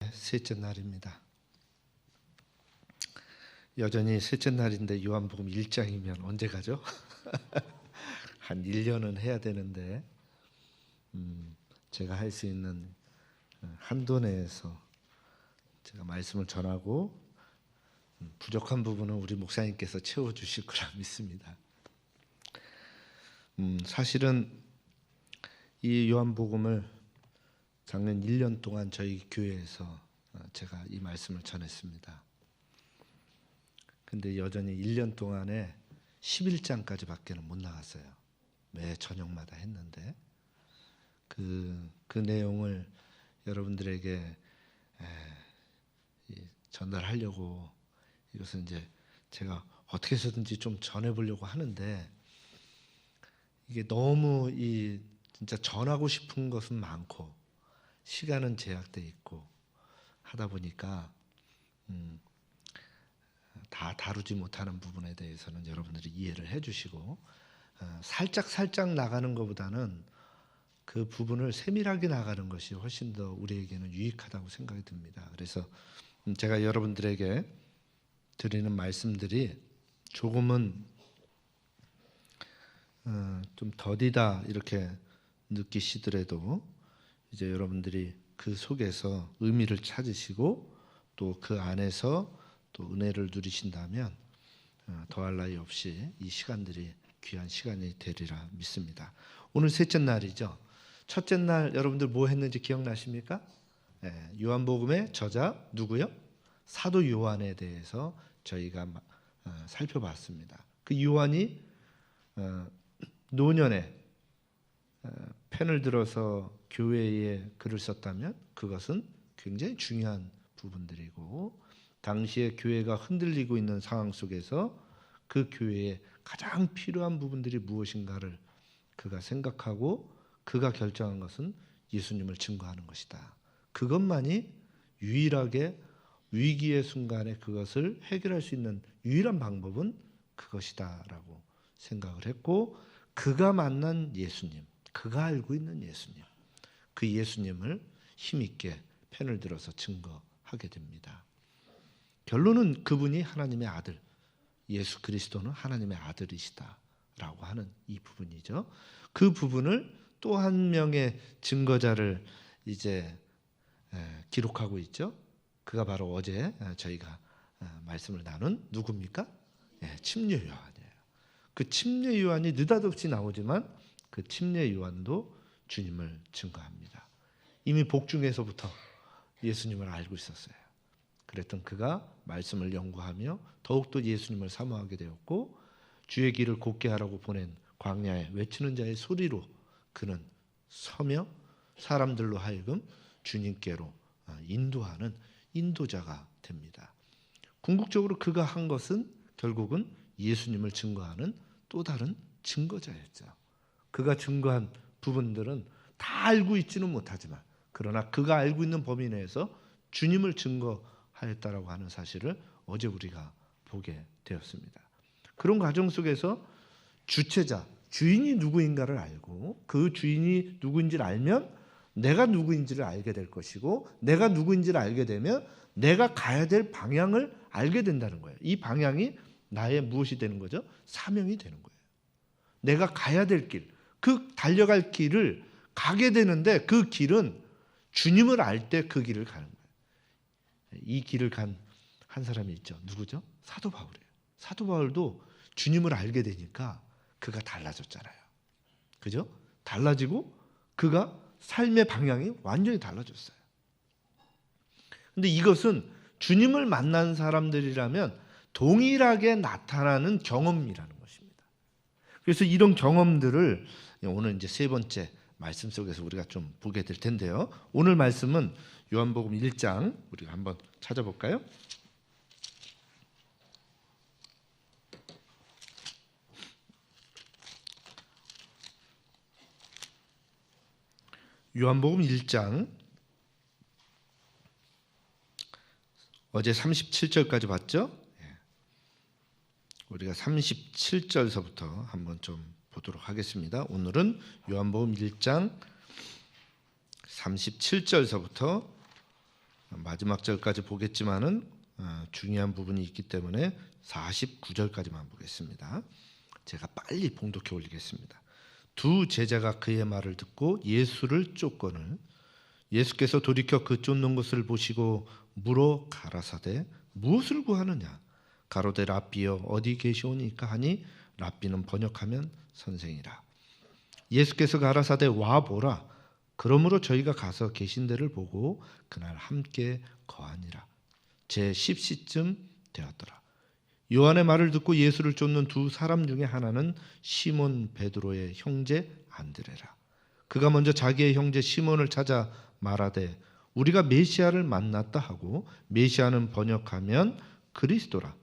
어제 셋째 날입니다. 여전히 셋째 날인데 요한복음 1장이면 언제 가죠? 한 1년은 해야 되는데 제가 할 수 있는 한도 내에서 제가 말씀을 전하고 부족한 부분은 우리 목사님께서 채워주실 거라 믿습니다. 사실은 이 요한복음을 작년 1년 동안 저희 교회에서 제가 이 말씀을 전했습니다. 근데 여전히 1년 동안에 11장까지밖에는 못 나갔어요. 매 저녁마다 했는데 그 내용을 여러분들에게 전달하려고 이것은 이제 제가 어떻게 해서든지 좀 전해보려고 하는데 이게 너무 진짜 전하고 싶은 것은 많고 시간은 제약돼 있고 하다 보니까 다 다루지 못하는 부분에 대해서는 여러분들이 이해를 해주시고 살짝 나가는 것보다는 그 부분을 세밀하게 나가는 것이 훨씬 더 우리에게는 유익하다고 생각이 듭니다. 그래서 제가 여러분들에게 드리는 말씀들이 조금은 좀 더디다 이렇게 느끼시더라도 이제 여러분들이 그 속에서 의미를 찾으시고 또 그 안에서 또 은혜를 누리신다면 더할 나위 없이 이 시간들이 귀한 시간이 되리라 믿습니다. 오늘 셋째 날이죠. 첫째 날 여러분들 뭐 했는지 기억나십니까? 요한복음의 저자 누구요? 사도 요한에 대해서 저희가 살펴봤습니다. 그 요한이 노년에 펜을 들어서 교회에 글을 썼다면 그것은 굉장히 중요한 부분들이고 당시에 교회가 흔들리고 있는 상황 속에서 그 교회에 가장 필요한 부분들이 무엇인가를 그가 생각하고 그가 결정한 것은 예수님을 증거하는 것이다. 그것만이 유일하게 위기의 순간에 그것을 해결할 수 있는 유일한 방법은 그것이다라고 생각을 했고 그가 만난 예수님, 그가 알고 있는 예수님, 그 예수님을 힘있게 펜을 들어서 증거하게 됩니다. 결론은 그분이 하나님의 아들, 예수 그리스도는 하나님의 아들이시다라고 하는 이 부분이죠. 그 부분을 또 한 명의 증거자를 이제 기록하고 있죠. 그가 바로 어제 저희가 말씀을 나눈 누굽니까? 침례 요한이에요. 그 침례 요한이 느닷없이 나오지만 그 침례 요한도 주님을 증거합니다. 이미 복중에서부터 예수님을 알고 있었어요. 그랬던 그가 말씀을 연구하며 더욱더 예수님을 사모하게 되었고 주의 길을 곧게 하라고 보낸 광야에 외치는 자의 소리로 그는 서며 사람들로 하여금 주님께로 인도하는 인도자가 됩니다. 궁극적으로 그가 한 것은 결국은 예수님을 증거하는 또 다른 증거자였죠. 그가 증거한 부분들은 다 알고 있지는 못하지만 그러나 그가 알고 있는 범위 내에서 주님을 증거하였다라고 하는 사실을 어제 우리가 보게 되었습니다. 그런 과정 속에서 주체자, 주인이 누구인가를 알고 그 주인이 누구인지를 알면 내가 누구인지를 알게 될 것이고 내가 누구인지를 알게 되면 내가 가야 될 방향을 알게 된다는 거예요. 이 방향이 나의 무엇이 되는 거죠? 사명이 되는 거예요. 내가 가야 될 길, 그 달려갈 길을 가게 되는데 그 길은 주님을 알 때 그 길을 가는 거예요. 이 길을 간 한 사람이 있죠. 누구죠? 사도 바울이에요. 사도 바울도 주님을 알게 되니까 그가 달라졌잖아요. 그죠? 달라지고 그가 삶의 방향이 완전히 달라졌어요. 근데 이것은 주님을 만난 사람들이라면 동일하게 나타나는 경험이라는 것입니다. 그래서 이런 경험들을 오늘 이제 세 번째 말씀 속에서 우리가 좀 보게 될 텐데요. 오늘 말씀은 요한복음 1장 우리가 한번 찾아볼까요? 요한복음 1장 어제 37절까지 봤죠? 우리가 37절서부터 한번 좀 보도록 하겠습니다. 오늘은 요한복음 1장 37절서부터 마지막 절까지 보겠지만은 중요한 부분이 있기 때문에 49절까지만 보겠습니다. 제가 빨리 봉독해 올리겠습니다. 두 제자가 그의 말을 듣고 예수를 쫓거늘 예수께서 돌이켜 그 쫓는 것을 보시고 물어 가라사대 무엇을 구하느냐 가로되 랍비여 어디 계시오니까 하니 랍비는 번역하면 선생이라. 예수께서 가라사대 와 보라. 그러므로 저희가 가서 계신 데를 보고 그날 함께 거하니라. 제 10시쯤 되었더라. 요한의 말을 듣고 예수를 쫓는 두 사람 중에 하나는 시몬 베드로의 형제 안드레라. 그가 먼저 자기의 형제 시몬을 찾아 말하되 우리가 메시아를 만났다 하고 메시아는 번역하면 그리스도라.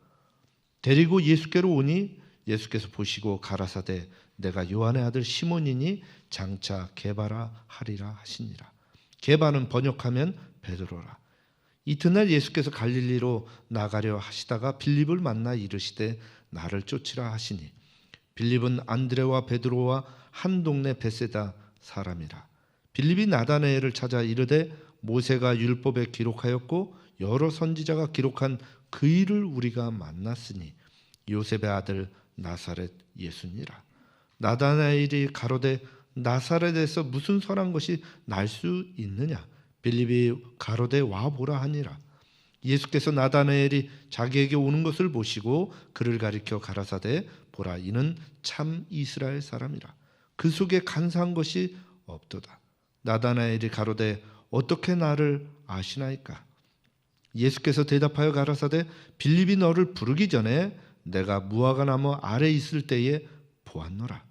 데리고 예수께로 오니 예수께서 보시고 가라사대 내가 요한의 아들 시몬이니 장차 게바라 하리라 하시니라. 게바는 번역하면 베드로라. 이튿날 예수께서 갈릴리로 나가려 하시다가 빌립을 만나 이르시되 나를 쫓으라 하시니 빌립은 안드레와 베드로와 한 동네 베세다 사람이라. 빌립이 나다나엘을 찾아 이르되 모세가 율법에 기록하였고 여러 선지자가 기록한 그 일을 우리가 만났으니 요셉의 아들 나사렛 예수니라. 나다나엘이 가로되 나사렛에서 무슨 선한 것이 날 수 있느냐. 빌립이 가로되 와보라 하니라. 예수께서 나다나엘이 자기에게 오는 것을 보시고 그를 가리켜 가라사대 보라 이는 참 이스라엘 사람이라. 그 속에 간사한 것이 없도다. 나다나엘이 가로되 어떻게 나를 아시나이까. 예수께서 대답하여 가라사대 빌립이 너를 부르기 전에 내가 무화과 나무 아래 있을 때에 보았노라.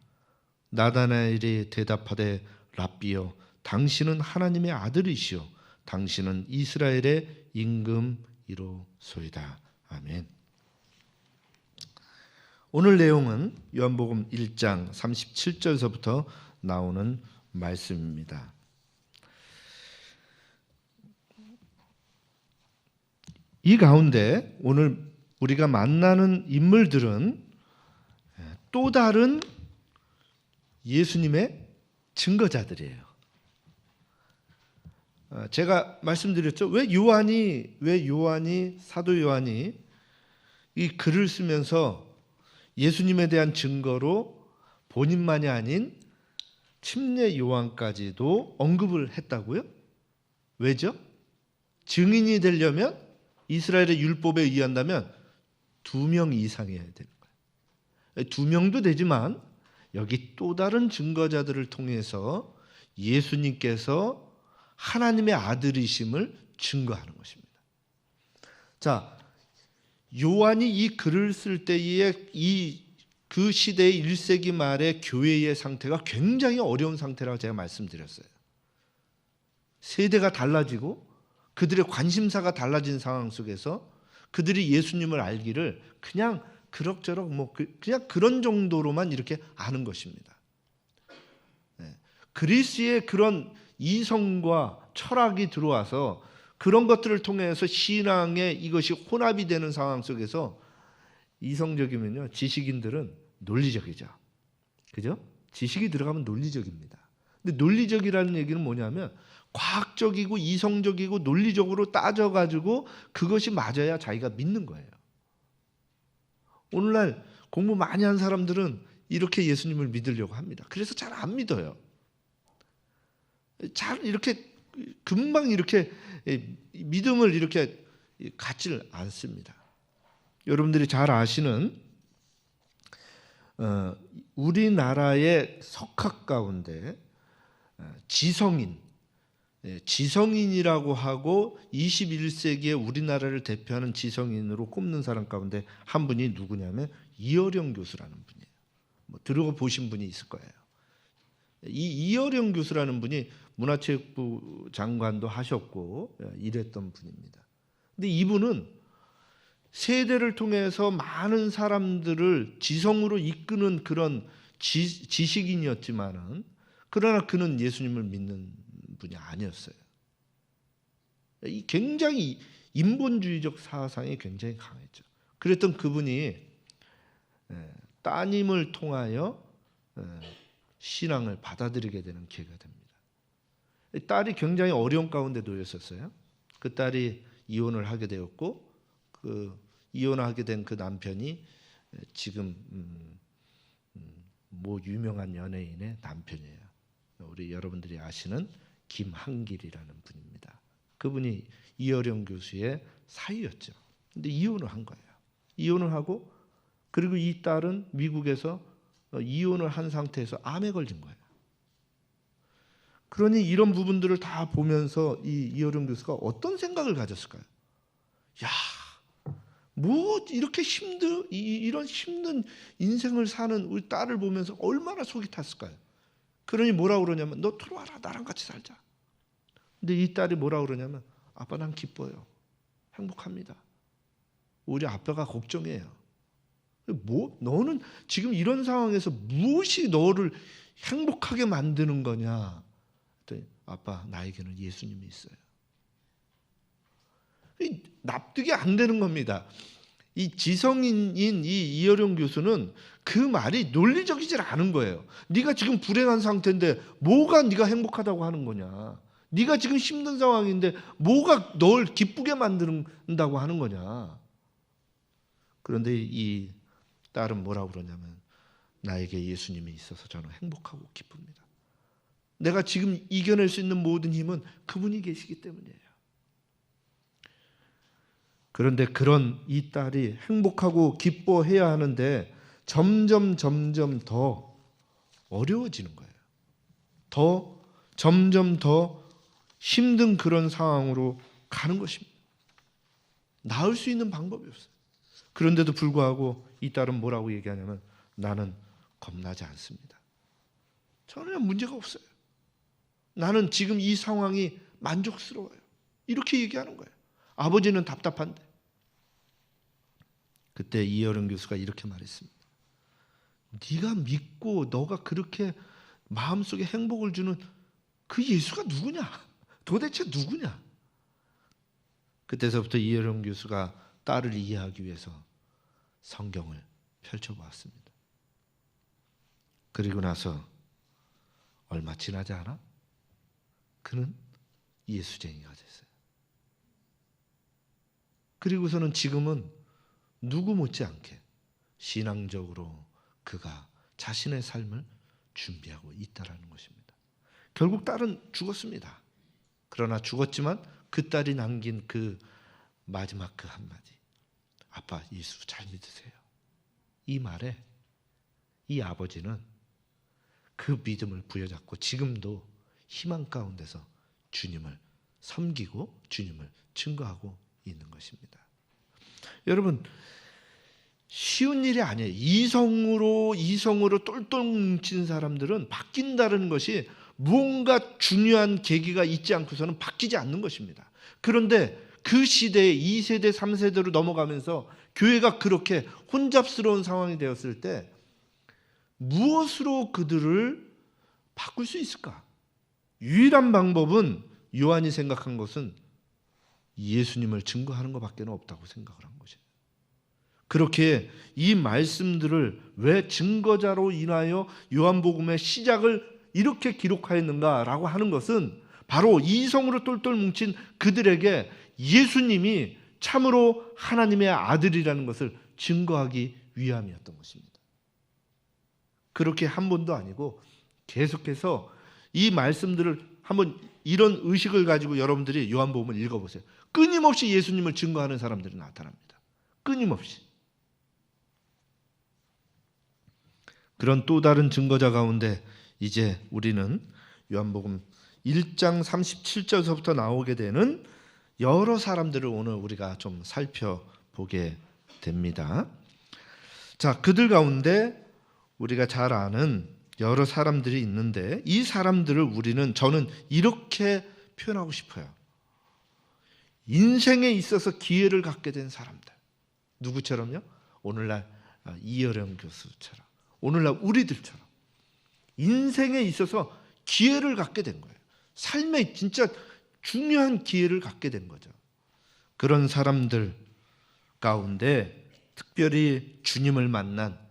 나다나엘이 대답하되 랍비여 당신은 하나님의 아들이시오 당신은 이스라엘의 임금이로소이다. 아멘. 오늘 내용은 요한복음 1장 37절서부터 나오는 말씀입니다. 이 가운데 오늘 우리가 만나는 인물들은 또 다른 예수님의 증거자들이에요. 제가 말씀드렸죠. 왜 요한이 사도 요한이 이 글을 쓰면서 예수님에 대한 증거로 본인만이 아닌 침례 요한까지도 언급을 했다고요? 왜죠? 증인이 되려면 이스라엘의 율법에 의한다면 2명 이상이어야 되는 거예요. 2명도 되지만 여기 또 다른 증거자들을 통해서 예수님께서 하나님의 아들이심을 증거하는 것입니다. 자, 요한이 이 글을 쓸 때에 그 시대의 1세기 말의 교회의 상태가 굉장히 어려운 상태라고 제가 말씀드렸어요. 세대가 달라지고 그들의 관심사가 달라진 상황 속에서 그들이 예수님을 알기를 그냥 그럭저럭 그냥 그런 정도로만 이렇게 아는 것입니다. 그리스의 그런 이성과 철학이 들어와서 그런 것들을 통해서 신앙에 이것이 혼합이 되는 상황 속에서 이성적이면요 지식인들은 논리적이죠. 그죠? 지식이 들어가면 논리적입니다. 근데 논리적이라는 얘기는 뭐냐면 과학적이고 이성적이고 논리적으로 따져가지고 그것이 맞아야 자기가 믿는 거예요. 오늘날 공부 많이 한 사람들은 이렇게 예수님을 믿으려고 합니다. 그래서 잘 안 믿어요. 잘 이렇게 금방 이렇게 믿음을 이렇게 갖지를 않습니다. 여러분들이 잘 아시는 우리나라의 석학 가운데 지성인이라고 하고 21세기에 우리나라를 대표하는 지성인으로 꼽는 사람 가운데 한 분이 누구냐면 이어령 교수라는 분이에요. 들어보신 분이 있을 거예요. 이 이어령 교수라는 분이 문화체육부 장관도 하셨고 이랬던 분입니다. 근데 이분은 세대를 통해서 많은 사람들을 지성으로 이끄는 그런 지식인이었지만은 그러나 그는 예수님을 믿는 분이 아니었어요. 굉장히 인본주의적 사상이 굉장히 강했죠. 그랬던 그분이 따님을 통하여 신앙을 받아들이게 되는 기회가 됩니다. 딸이 굉장히 어려운 가운데 놓였었어요. 그 딸이 이혼을 하게 되었고 그 이혼하게 된 그 남편이 지금 뭐 유명한 연예인의 남편이에요. 우리 여러분들이 아시는 김한길이라는 분입니다. 그분이 이어령 교수의 사위였죠. 근데 이혼을 한 거예요. 이혼을 하고 그리고 이 딸은 미국에서 이혼을 한 상태에서 암에 걸린 거예요. 그러니 이런 부분들을 다 보면서 이 이어령 교수가 어떤 생각을 가졌을까요? 야, 뭐 이렇게 이런 힘든 인생을 사는 우리 딸을 보면서 얼마나 속이 탔을까요? 그러니 뭐라 그러냐면 너 들어와라, 나랑 같이 살자. 근데 이 딸이 뭐라 그러냐면 아빠 난 기뻐요. 행복합니다. 우리 아빠가 걱정해요. 뭐 너는 지금 이런 상황에서 무엇이 너를 행복하게 만드는 거냐? 그랬더니 아빠 나에게는 예수님이 있어요. 납득이 안 되는 겁니다. 이 지성인인 이 이어령 교수는 그 말이 논리적이질 않은 거예요. 네가 지금 불행한 상태인데 뭐가 네가 행복하다고 하는 거냐? 네가 지금 힘든 상황인데 뭐가 널 기쁘게 만든다고 하는 거냐? 그런데 이 딸은 뭐라고 그러냐면 나에게 예수님이 있어서 저는 행복하고 기쁩니다. 내가 지금 이겨낼 수 있는 모든 힘은 그분이 계시기 때문이에요. 그런데 그런 이 딸이 행복하고 기뻐해야 하는데 점점 더 어려워지는 거예요. 점점 더 힘든 그런 상황으로 가는 것입니다. 나을 수 있는 방법이 없어요. 그런데도 불구하고 이 딸은 뭐라고 얘기하냐면 나는 겁나지 않습니다. 전혀 문제가 없어요. 나는 지금 이 상황이 만족스러워요. 이렇게 얘기하는 거예요. 아버지는 답답한데. 그때 이어령 교수가 이렇게 말했습니다. 네가 믿고 너가 그렇게 마음속에 행복을 주는 그 예수가 누구냐? 도대체 누구냐? 그때서부터 이어령 교수가 딸을 이해하기 위해서 성경을 펼쳐보았습니다. 그리고 나서 얼마 지나지 않아 그는 예수쟁이가 됐어요. 그리고서는 지금은 누구 못지않게 신앙적으로 그가 자신의 삶을 준비하고 있다라는 것입니다. 결국 딸은 죽었습니다. 그러나 죽었지만 그 딸이 남긴 그 마지막 그 한마디, 아빠 예수 잘 믿으세요. 이 말에 이 아버지는 그 믿음을 부여잡고 지금도 희망 가운데서 주님을 섬기고 주님을 증거하고 있는 것입니다. 여러분, 쉬운 일이 아니에요. 이성으로 똘똘 뭉친 사람들은 바뀐다는 것이 무언가 중요한 계기가 있지 않고서는 바뀌지 않는 것입니다. 그런데 그 시대에 2세대, 3세대로 넘어가면서 교회가 그렇게 혼잡스러운 상황이 되었을 때 무엇으로 그들을 바꿀 수 있을까? 유일한 방법은 요한이 생각한 것은 예수님을 증거하는 것밖에 없다고 생각을 한 것이에요. 그렇게 이 말씀들을 왜 증거자로 인하여 요한복음의 시작을 이렇게 기록하였는가라고 하는 것은 바로 이성으로 똘똘 뭉친 그들에게 예수님이 참으로 하나님의 아들이라는 것을 증거하기 위함이었던 것입니다. 그렇게 한 번도 아니고 계속해서 이 말씀들을 한번 이런 의식을 가지고 여러분들이 요한복음을 읽어보세요. 끊임없이 예수님을 증거하는 사람들이 나타납니다. 끊임없이. 그런 또 다른 증거자 가운데 이제 우리는 요한복음 1장 37절서부터 나오게 되는 여러 사람들을 오늘 우리가 좀 살펴보게 됩니다. 자, 그들 가운데 우리가 잘 아는 여러 사람들이 있는데 이 사람들을 저는 이렇게 표현하고 싶어요. 인생에 있어서 기회를 갖게 된 사람들. 누구처럼요? 오늘날 이어령 교수처럼, 오늘날 우리들처럼 인생에 있어서 기회를 갖게 된 거예요. 삶에 진짜 중요한 기회를 갖게 된 거죠. 그런 사람들 가운데 특별히 주님을 만난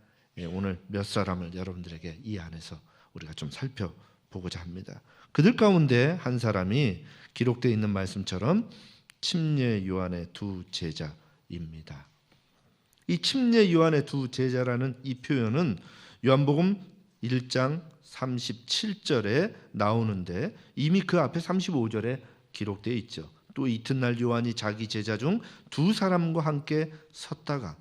오늘 몇 사람을 여러분들에게 이 안에서 우리가 좀 살펴보고자 합니다. 그들 가운데 한 사람이 기록되어 있는 말씀처럼 침례 요한의 두 제자입니다. 이 침례 요한의 두 제자라는 이 표현은 요한복음 1장 37절에 나오는데 이미 그 앞에 35절에 기록되어 있죠. 또 이튿날 요한이 자기 제자 중 두 사람과 함께 섰다가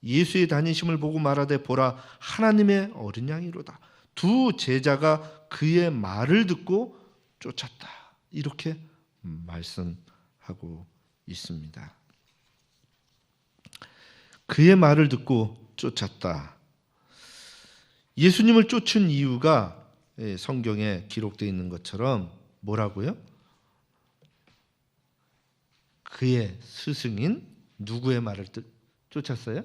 예수의 다니심을 보고 말하되 보라 하나님의 어린 양이로다. 두 제자가 그의 말을 듣고 쫓았다. 이렇게 말씀하고 있습니다. 그의 말을 듣고 쫓았다. 예수님을 쫓은 이유가 성경에 기록되어 있는 것처럼 뭐라고요? 그의 스승인 누구의 말을 쫓았어요?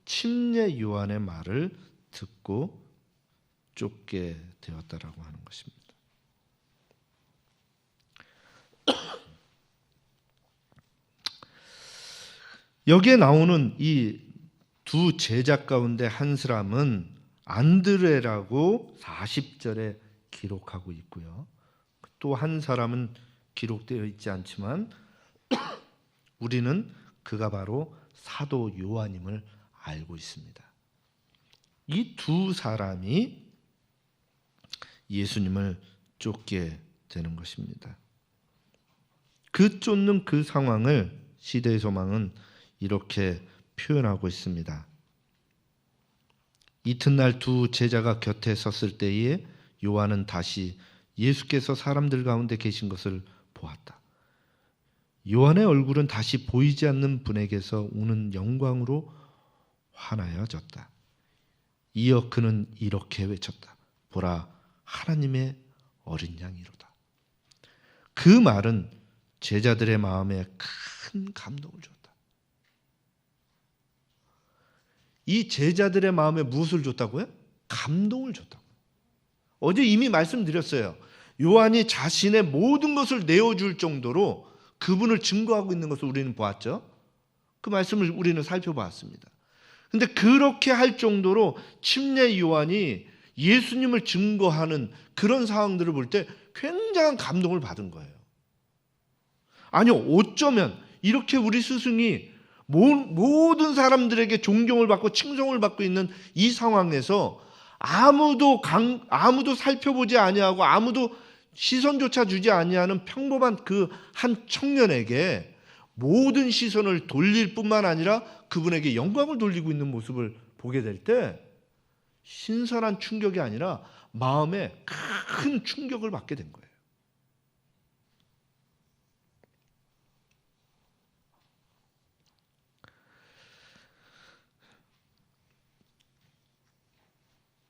침례 요한의 말을 듣고 쫓게 되었다라고 하는 것입니다. 여기에 나오는 이 두 제자 가운데 한 사람은 안드레라고 40절에 기록하고 있고요. 또 한 사람은 기록되어 있지 않지만 우리는 그가 바로 사도 요한임을 알고 있습니다. 이 두 사람이 예수님을 쫓게 되는 것입니다. 그 쫓는 그 상황을 시대의 소망은 이렇게 표현하고 있습니다. 이튿날 두 제자가 곁에 섰을 때에 요한은 다시 예수께서 사람들 가운데 계신 것을 보았다. 요한의 얼굴은 다시 보이지 않는 분에게서 오는 영광으로 환하여졌다. 이어 그는 이렇게 외쳤다. 보라 하나님의 어린 양이로다. 그 말은 제자들의 마음에 큰 감동을 줬다. 이 제자들의 마음에 무엇을 줬다고요? 감동을 줬다고요. 어제 이미 말씀드렸어요. 요한이 자신의 모든 것을 내어줄 정도로 그분을 증거하고 있는 것을 우리는 보았죠. 그 말씀을 우리는 살펴보았습니다. 그런데 그렇게 할 정도로 침례 요한이 예수님을 증거하는 그런 상황들을 볼 때 굉장한 감동을 받은 거예요. 아니요, 어쩌면 이렇게 우리 스승이 모든 사람들에게 존경을 받고 칭송을 받고 있는 이 상황에서 아무도 살펴보지 아니하고 아무도 시선조차 주지 아니하는 평범한 그 한 청년에게 모든 시선을 돌릴 뿐만 아니라 그분에게 영광을 돌리고 있는 모습을 보게 될 때 신선한 충격이 아니라 마음에 큰 충격을 받게 된 거예요.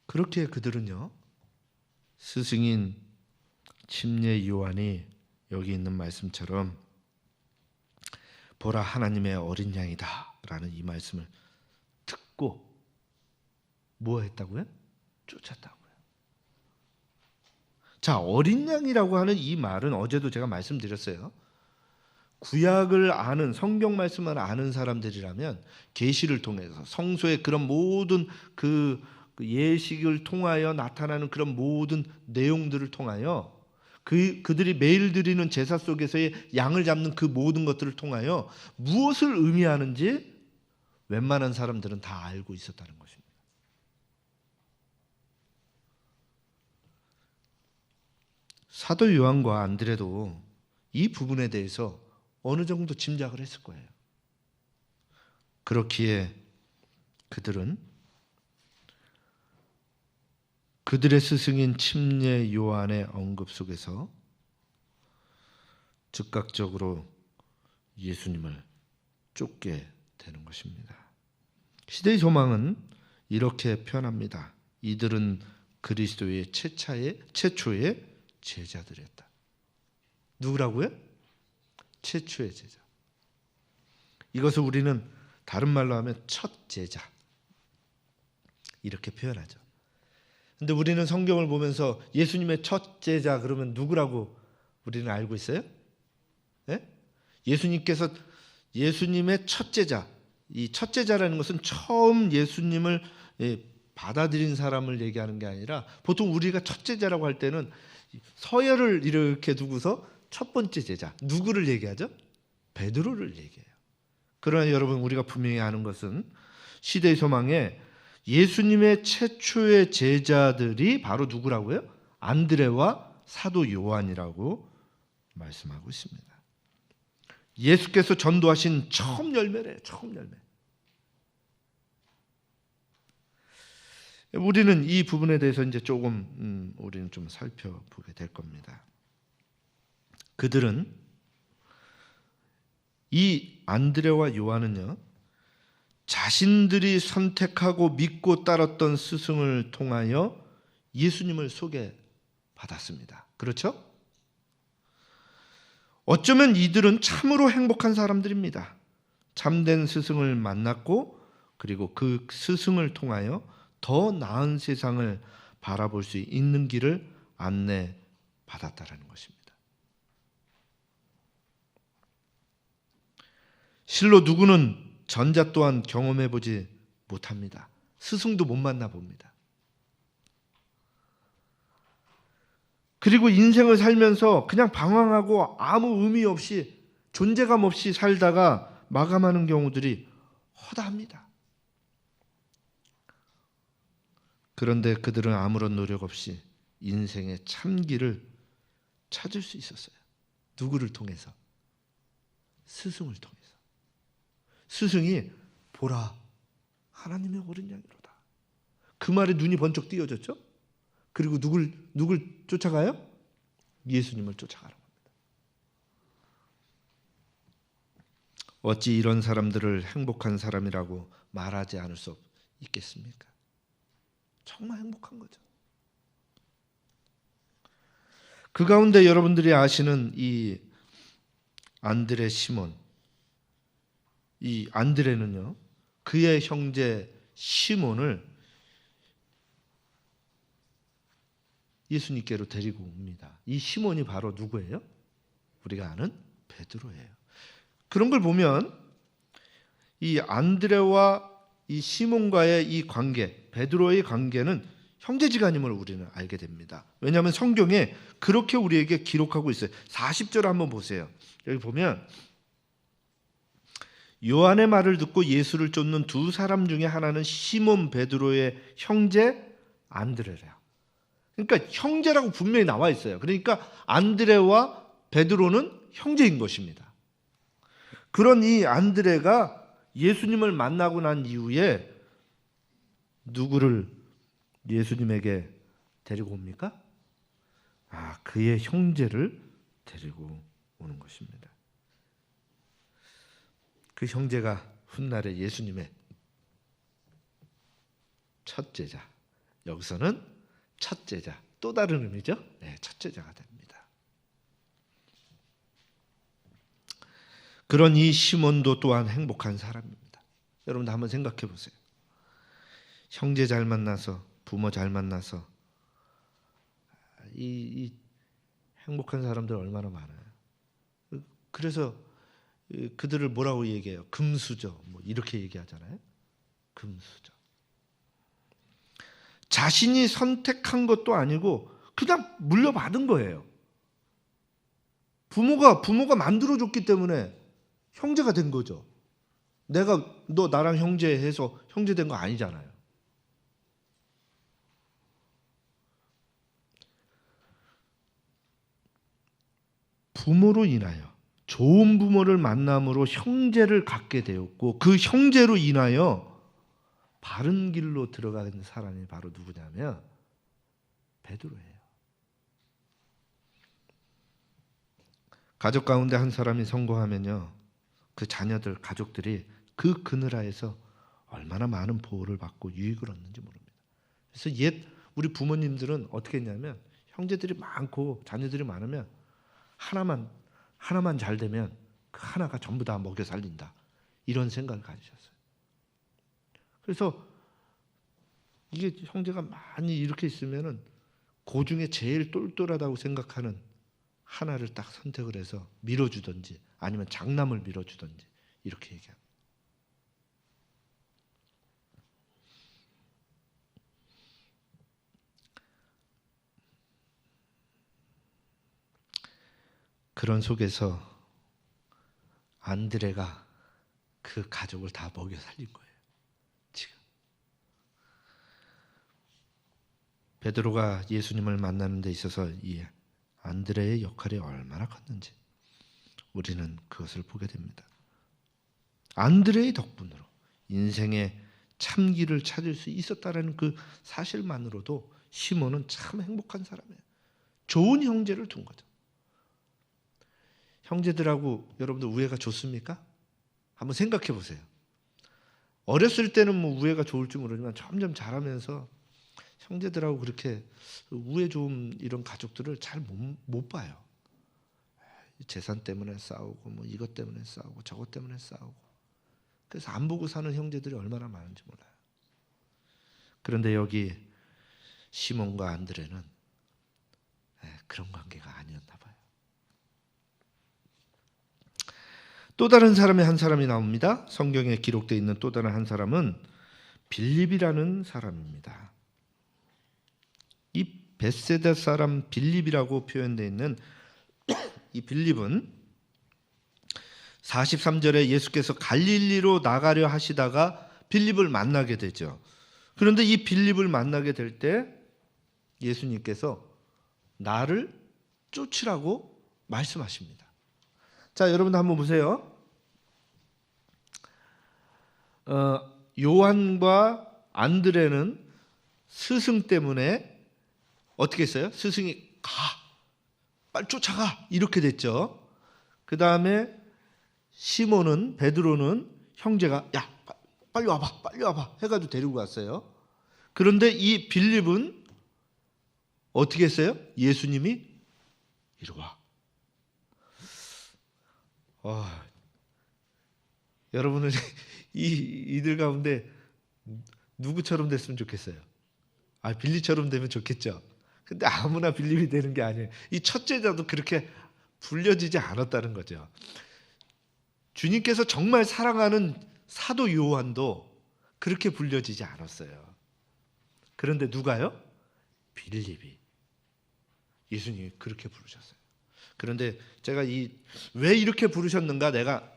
그렇게 그들은요, 스승인 침례 요한이 여기 있는 말씀처럼 보라 하나님의 어린 양이다 라는 이 말씀을 듣고 뭐 했다고요? 쫓았다고요. 자, 어린 양이라고 하는 이 말은 어제도 제가 말씀드렸어요. 구약을 아는, 성경 말씀을 아는 사람들이라면 계시를 통해서 성소의 그런 모든 그 예식을 통하여 나타나는 그런 모든 내용들을 통하여 그들이 매일 드리는 제사 속에서의 양을 잡는 그 모든 것들을 통하여 무엇을 의미하는지 웬만한 사람들은 다 알고 있었다는 것입니다. 사도 요한과 안드레도 이 부분에 대해서 어느 정도 짐작을 했을 거예요. 그렇기에 그들은 그들의 스승인 침례 요한의 언급 속에서 즉각적으로 예수님을 쫓게 되는 것입니다. 시대의 소망은 이렇게 표현합니다. 이들은 그리스도의 최초의 제자들이었다. 누구라고요? 최초의 제자. 이것을 우리는 다른 말로 하면 첫 제자 이렇게 표현하죠. 근데 우리는 성경을 보면서 예수님의 첫 제자 그러면 누구라고 우리는 알고 있어요? 네? 예수님께서 예수님의 첫 제자, 이 첫 제자라는 것은 처음 예수님을 받아들인 사람을 얘기하는 게 아니라 보통 우리가 첫 제자라고 할 때는 서열을 이렇게 두고서 첫 번째 제자 누구를 얘기하죠? 베드로를 얘기해요. 그러나 여러분, 우리가 분명히 아는 것은 시대의 소망에 예수님의 최초의 제자들이 바로 누구라고요? 안드레와 사도 요한이라고 말씀하고 있습니다. 예수께서 전도하신 처음 열매래요. 처음 열매. 우리는 이 부분에 대해서 이제 조금 우리는 좀 살펴보게 될 겁니다. 그들은, 이 안드레와 요한은요, 자신들이 선택하고 믿고 따랐던 스승을 통하여 예수님을 소개받았습니다. 그렇죠? 어쩌면 이들은 참으로 행복한 사람들입니다. 참된 스승을 만났고, 그리고 그 스승을 통하여 더 나은 세상을 바라볼 수 있는 길을 안내받았다라는 것입니다. 실로 누구는 전자 또한 경험해보지 못합니다. 스승도 못 만나봅니다. 그리고 인생을 살면서 그냥 방황하고 아무 의미 없이, 존재감 없이 살다가 마감하는 경우들이 허다합니다. 그런데 그들은 아무런 노력 없이 인생의 참길을 찾을 수 있었어요. 누구를 통해서? 스승을 통해서. 스승이 보라, 하나님의 어린 양이로다. 그 말에 눈이 번쩍 띄어졌죠? 그리고 누굴 쫓아가요? 예수님을 쫓아가는 겁니다. 어찌 이런 사람들을 행복한 사람이라고 말하지 않을 수 있겠습니까? 정말 행복한 거죠. 그 가운데 여러분들이 아시는 이 안드레 시몬, 이 안드레는요, 그의 형제 시몬을 예수님께로 데리고 옵니다. 이 시몬이 바로 누구예요? 우리가 아는 베드로예요. 그런 걸 보면 이 안드레와 이 시몬과의 이 관계, 베드로의 관계는 형제지간임을 우리는 알게 됩니다. 왜냐하면 성경에 그렇게 우리에게 기록하고 있어요. 40절 한번 보세요. 여기 보면 요한의 말을 듣고 예수를 쫓는 두 사람 중에 하나는 시몬 베드로의 형제 안드레래요. 그러니까 형제라고 분명히 나와 있어요. 그러니까 안드레와 베드로는 형제인 것입니다. 그런 이 안드레가 예수님을 만나고 난 이후에 누구를 예수님에게 데리고 옵니까? 그의 형제를 데리고 오는 것입니다. 그 형제가 훗날에 예수님의 첫 제자, 여기서는 첫 제자, 또 다른 의미죠? 네, 첫 제자가 됩니다. 그런 이 시몬도 또한 행복한 사람입니다. 여러분도 한번 생각해 보세요. 형제 잘 만나서, 부모 잘 만나서 이 행복한 사람들 얼마나 많아요. 그래서 그들을 뭐라고 얘기해요? 금수저, 뭐 이렇게 얘기하잖아요. 금수저. 자신이 선택한 것도 아니고 그냥 물려받은 거예요. 부모가 만들어줬기 때문에 형제가 된 거죠. 너 나랑 형제해서 형제 된 거 아니잖아요. 부모로 인하여, 좋은 부모를 만남으로 형제를 갖게 되었고, 그 형제로 인하여 바른 길로 들어가는 사람이 바로 누구냐면 베드로예요. 가족 가운데 한 사람이 성공하면요, 그 자녀들, 가족들이 그 그늘하에서 얼마나 많은 보호를 받고 유익을 얻는지 모릅니다. 그래서 우리 부모님들은 어떻게 했냐면, 형제들이 많고 자녀들이 많으면 하나만 잘 되면 그 하나가 전부 다 먹여 살린다, 이런 생각을 가지셨어요. 그래서 이게 형제가 많이 이렇게 있으면은 그 중에 제일 똘똘하다고 생각하는 하나를 딱 선택을 해서 밀어주든지 아니면 장남을 밀어주든지 이렇게 얘기합니다. 그런 속에서 안드레가 그 가족을 다 먹여 살린 거예요. 지금 베드로가 예수님을 만나는 데 있어서 이 안드레의 역할이 얼마나 컸는지 우리는 그것을 보게 됩니다. 안드레의 덕분으로 인생의 참기를 찾을 수 있었다라는 그 사실만으로도 시몬은 참 행복한 사람이에요. 좋은 형제를 둔 거죠. 형제들하고 여러분들 우애가 좋습니까? 한번 생각해 보세요. 어렸을 때는 뭐 우애가 좋을지 모르지만 점점 자라면서 형제들하고 그렇게 우애 좋은 이런 가족들을 잘 못 봐요. 재산 때문에 싸우고 뭐 이것 때문에 싸우고 저것 때문에 싸우고 그래서 안 보고 사는 형제들이 얼마나 많은지 몰라요. 그런데 여기 시몬과 안드레는 그런 관계가 아니었나 봐요. 또 다른 사람의 한 사람이 나옵니다. 성경에 기록되어 있는 또 다른 한 사람은 빌립이라는 사람입니다. 이 벳세다 사람 빌립이라고 표현되어 있는 이 빌립은 43절에 예수께서 갈릴리로 나가려 하시다가 빌립을 만나게 되죠. 그런데 이 빌립을 만나게 될 때 예수님께서 나를 쫓으라고 말씀하십니다. 자, 여러분들 한번 보세요. 요한과 안드레는 스승 때문에 어떻게 했어요? 스승이 가, 빨리 쫓아가 이렇게 됐죠. 그 다음에 시몬은 베드로는 형제가 야 빨리 와봐 해가지고 데리고 갔어요. 그런데 이 빌립은 어떻게 했어요? 예수님이 이리 와. 여러분은 이들 가운데 누구처럼 됐으면 좋겠어요? 빌립처럼 되면 좋겠죠. 근데 아무나 빌립이 되는 게 아니에요. 이 첫 제자도 그렇게 불려지지 않았다는 거죠. 주님께서 정말 사랑하는 사도 요한도 그렇게 불려지지 않았어요. 그런데 누가요? 빌립이 예수님이 그렇게 부르셨어요. 그런데 제가 왜 이렇게 부르셨는가 내가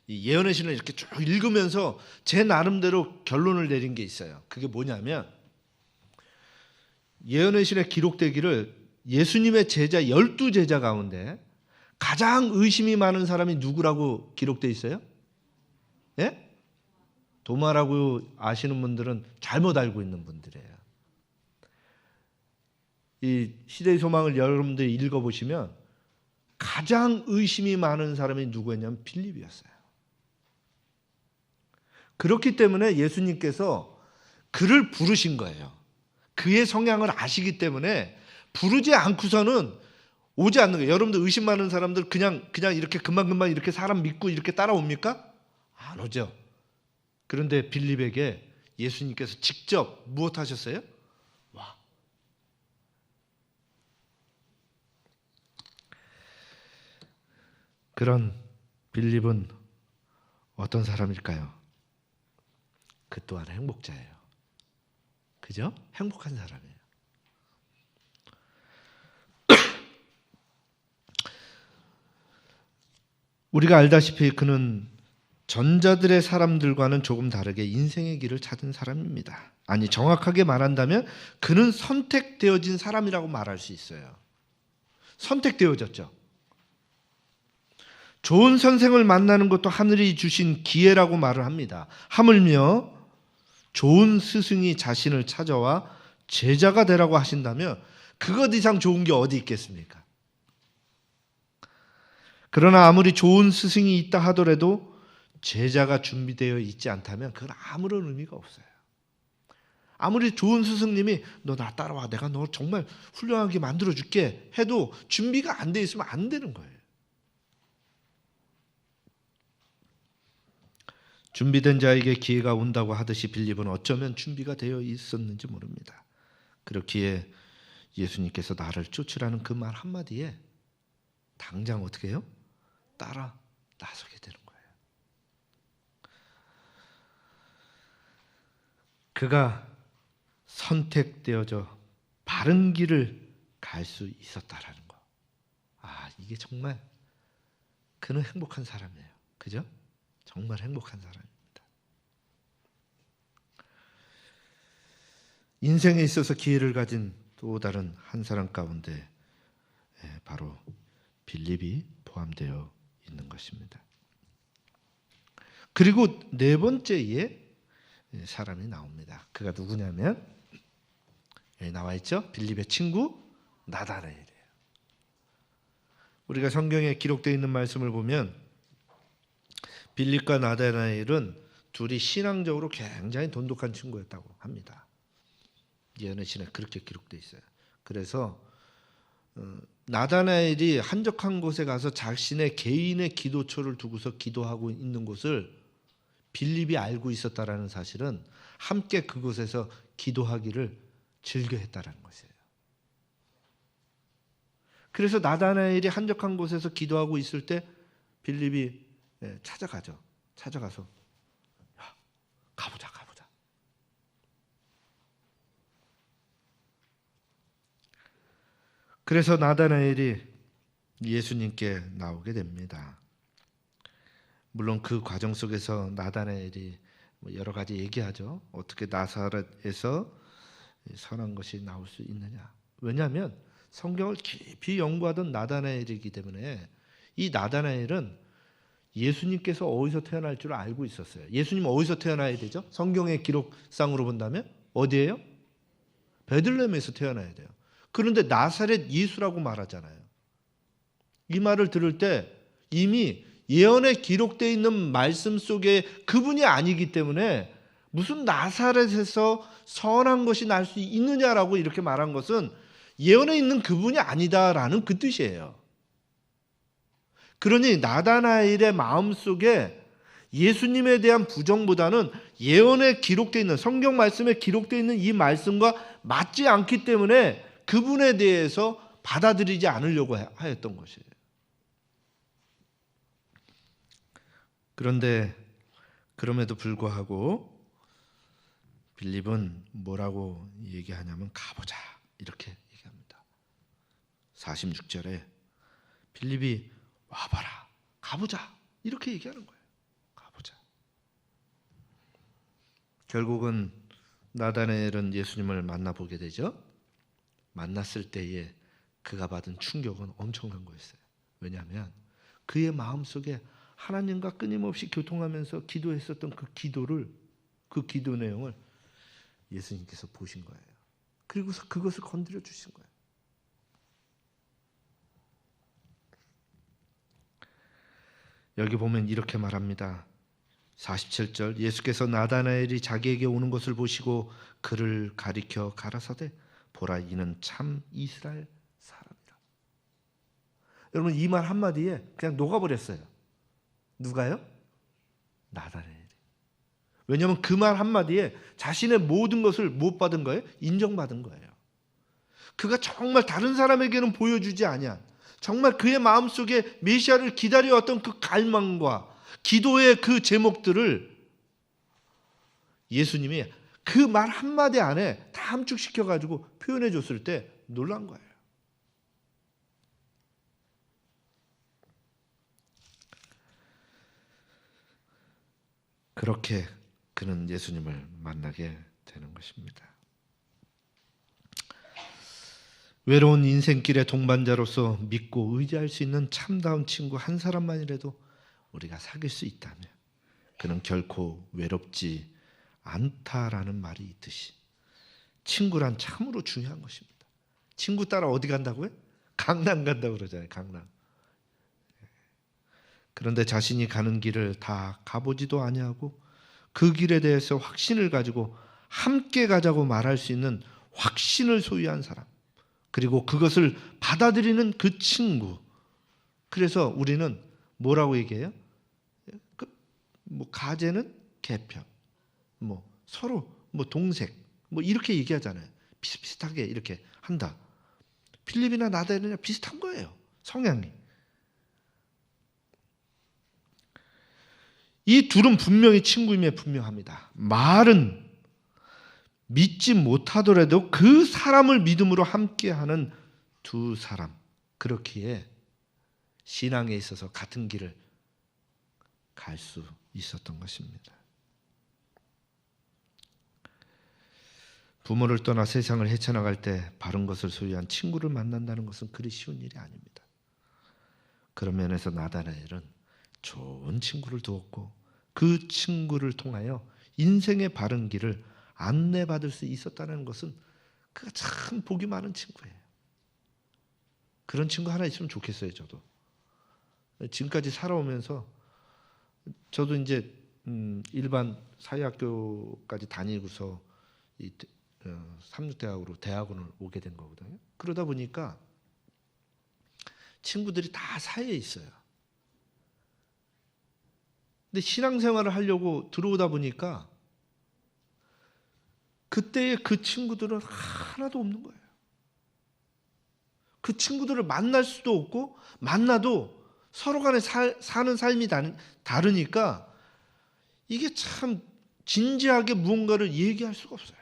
이 예언의 신을 이렇게 쭉 읽으면서 제 나름대로 결론을 내린 게 있어요. 그게 뭐냐면 예언의 신에 기록되기를 예수님의 제자 12제자 가운데 가장 의심이 많은 사람이 누구라고 기록되어 있어요? 예? 도마라고 아시는 분들은 잘못 알고 있는 분들이에요. 이 시대의 소망을 여러분들이 읽어보시면 가장 의심이 많은 사람이 누구였냐면 빌립이었어요. 그렇기 때문에 예수님께서 그를 부르신 거예요. 그의 성향을 아시기 때문에 부르지 않고서는 오지 않는 거예요. 여러분들 의심 많은 사람들 그냥 이렇게 금방금방 이렇게 사람 믿고 이렇게 따라옵니까? 안 오죠. 그런데 빌립에게 예수님께서 직접 무엇 하셨어요? 와. 그런 빌립은 어떤 사람일까요? 그 또한 행복자예요. 그죠? 행복한 사람이에요. 우리가 알다시피 그는 전자들의 사람들과는 조금 다르게 인생의 길을 찾은 사람입니다. 아니, 정확하게 말한다면 그는 선택되어진 사람이라고 말할 수 있어요. 선택되어졌죠. 좋은 선생을 만나는 것도 하늘이 주신 기회라고 말을 합니다. 하물며 좋은 스승이 자신을 찾아와 제자가 되라고 하신다면 그것 이상 좋은 게 어디 있겠습니까? 그러나 아무리 좋은 스승이 있다 하더라도 제자가 준비되어 있지 않다면 그건 아무런 의미가 없어요. 아무리 좋은 스승님이 너 나 따라와 내가 너 정말 훌륭하게 만들어줄게 해도 준비가 안 돼 있으면 안 되는 거예요. 준비된 자에게 기회가 온다고 하듯이 빌립은 어쩌면 준비가 되어 있었는지 모릅니다. 그렇기에 예수님께서 나를 쫓으라는 그 말 한마디에 당장 어떻게 해요? 따라 나서게 되는 거예요. 그가 선택되어져 바른 길을 갈 수 있었다라는 거. 이게 정말 그는 행복한 사람이에요. 그죠? 정말 행복한 사람입니다. 인생에 있어서 기회를 가진 또 다른 한 사람 가운데 바로 빌립이 포함되어 있는 것입니다. 그리고 네 번째에 사람이 나옵니다. 그가 누구냐면 여기 나와 있죠? 빌립의 친구 나다나엘이에요. 우리가 성경에 기록되어 있는 말씀을 보면 빌립과 나다나엘은 둘이 신앙적으로 굉장히 돈독한 친구였다고 합니다. 예언의 신에 그렇게 기록되어 있어요. 그래서 나다나엘이 한적한 곳에 가서 자신의 개인의 기도처를 두고서 기도하고 있는 곳을 빌립이 알고 있었다라는 사실은 함께 그곳에서 기도하기를 즐겨했다라는 것이에요. 그래서 나다나엘이 한적한 곳에서 기도하고 있을 때 빌립이 찾아가죠. 찾아가서 야, 가보자. 그래서 나다나엘이 예수님께 나오게 됩니다. 물론 그 과정 속에서 나다나엘이 여러 가지 얘기하죠. 어떻게 나사렛에서 선한 것이 나올 수 있느냐. 왜냐하면 성경을 깊이 연구하던 나다나엘이기 때문에 이 나다나엘은 예수님께서 어디서 태어날 줄 알고 있었어요. 예수님 어디서 태어나야 되죠? 성경의 기록상으로 본다면 어디예요? 베들레헴에서 태어나야 돼요. 그런데 나사렛 예수라고 말하잖아요. 이 말을 들을 때 이미 예언에 기록되어 있는 말씀 속에 그분이 아니기 때문에 무슨 나사렛에서 선한 것이 날 수 있느냐라고 이렇게 말한 것은 예언에 있는 그분이 아니다라는 그 뜻이에요. 그러니 나다나엘의 마음속에 예수님에 대한 부정보다는 예언에 기록되어 있는 성경 말씀에 기록되어 있는 이 말씀과 맞지 않기 때문에 그분에 대해서 받아들이지 않으려고 하였던 것이에요. 그런데 그럼에도 불구하고 빌립은 뭐라고 얘기하냐면 가보자 이렇게 얘기합니다. 46절에 빌립이 와봐라 가보자 이렇게 얘기하는 거예요. 가보자. 결국은 나다나엘은 예수님을 만나보게 되죠. 만났을 때에 그가 받은 충격은 엄청난 거였어요. 왜냐하면 그의 마음속에 하나님과 끊임없이 교통하면서 기도했었던 그 기도 내용을 예수님께서 보신 거예요. 그리고서 그것을 건드려 주신 거예요. 여기 보면 이렇게 말합니다. 47절 예수께서 나다나엘이 자기에게 오는 것을 보시고 그를 가리켜 가라사대 보라 이는 참 이스라엘 사람이라. 여러분 이 말 한마디에 그냥 녹아버렸어요. 누가요? 나다나엘이. 왜냐하면 그 말 한마디에 자신의 모든 것을 못 받은 거예요? 인정받은 거예요. 그가 정말 다른 사람에게는 보여주지 아니한 정말 그의 마음속에 메시아를 기다려왔던 그 갈망과 기도의 그 제목들을 예수님이 그 말 한마디 안에 다 함축시켜가지고 표현해 줬을 때 놀란 거예요. 그렇게 그는 예수님을 만나게 되는 것입니다. 외로운 인생길의 동반자로서 믿고 의지할 수 있는 참다운 친구 한 사람만이라도 우리가 사귈 수 있다면 그는 결코 외롭지 않다라는 말이 있듯이 친구란 참으로 중요한 것입니다. 친구 따라 어디 간다고요? 강남 간다고 그러잖아요. 강남. 그런데 자신이 가는 길을 다 가보지도 아니하고 그 길에 대해서 확신을 가지고 함께 가자고 말할 수 있는 확신을 소유한 사람, 그리고 그것을 받아들이는 그 친구. 그래서 우리는 뭐라고 얘기해요? 가제는 개편, 서로 동색, 이렇게 얘기하잖아요. 비슷비슷하게 이렇게 한다. 빌립이나 나다나엘이나 비슷한 거예요. 성향이. 이 둘은 분명히 친구임에 분명합니다. 말은 믿지 못하더라도 그 사람을 믿음으로 함께하는 두 사람. 그렇기에 신앙에 있어서 같은 길을 갈 수 있었던 것입니다. 부모를 떠나 세상을 헤쳐나갈 때 바른 것을 소유한 친구를 만난다는 것은 그리 쉬운 일이 아닙니다. 그런 면에서 나다나엘은 좋은 친구를 두었고 그 친구를 통하여 인생의 바른 길을 안내받을 수 있었다는 것은 그가 참 복이 많은 친구예요. 그런 친구 하나 있으면 좋겠어요. 저도 지금까지 살아오면서 저도 이제 일반 사회학교까지 다니고서 이 삼육대학으로 대학원을 오게 된 거거든요. 그러다 보니까 친구들이 다 사회에 있어요. 근데 신앙생활을 하려고 들어오다 보니까 그때의 그 친구들은 하나도 없는 거예요. 그 친구들을 만날 수도 없고 만나도 서로 간에 사는 삶이 다르니까 이게 참 진지하게 무언가를 얘기할 수가 없어요.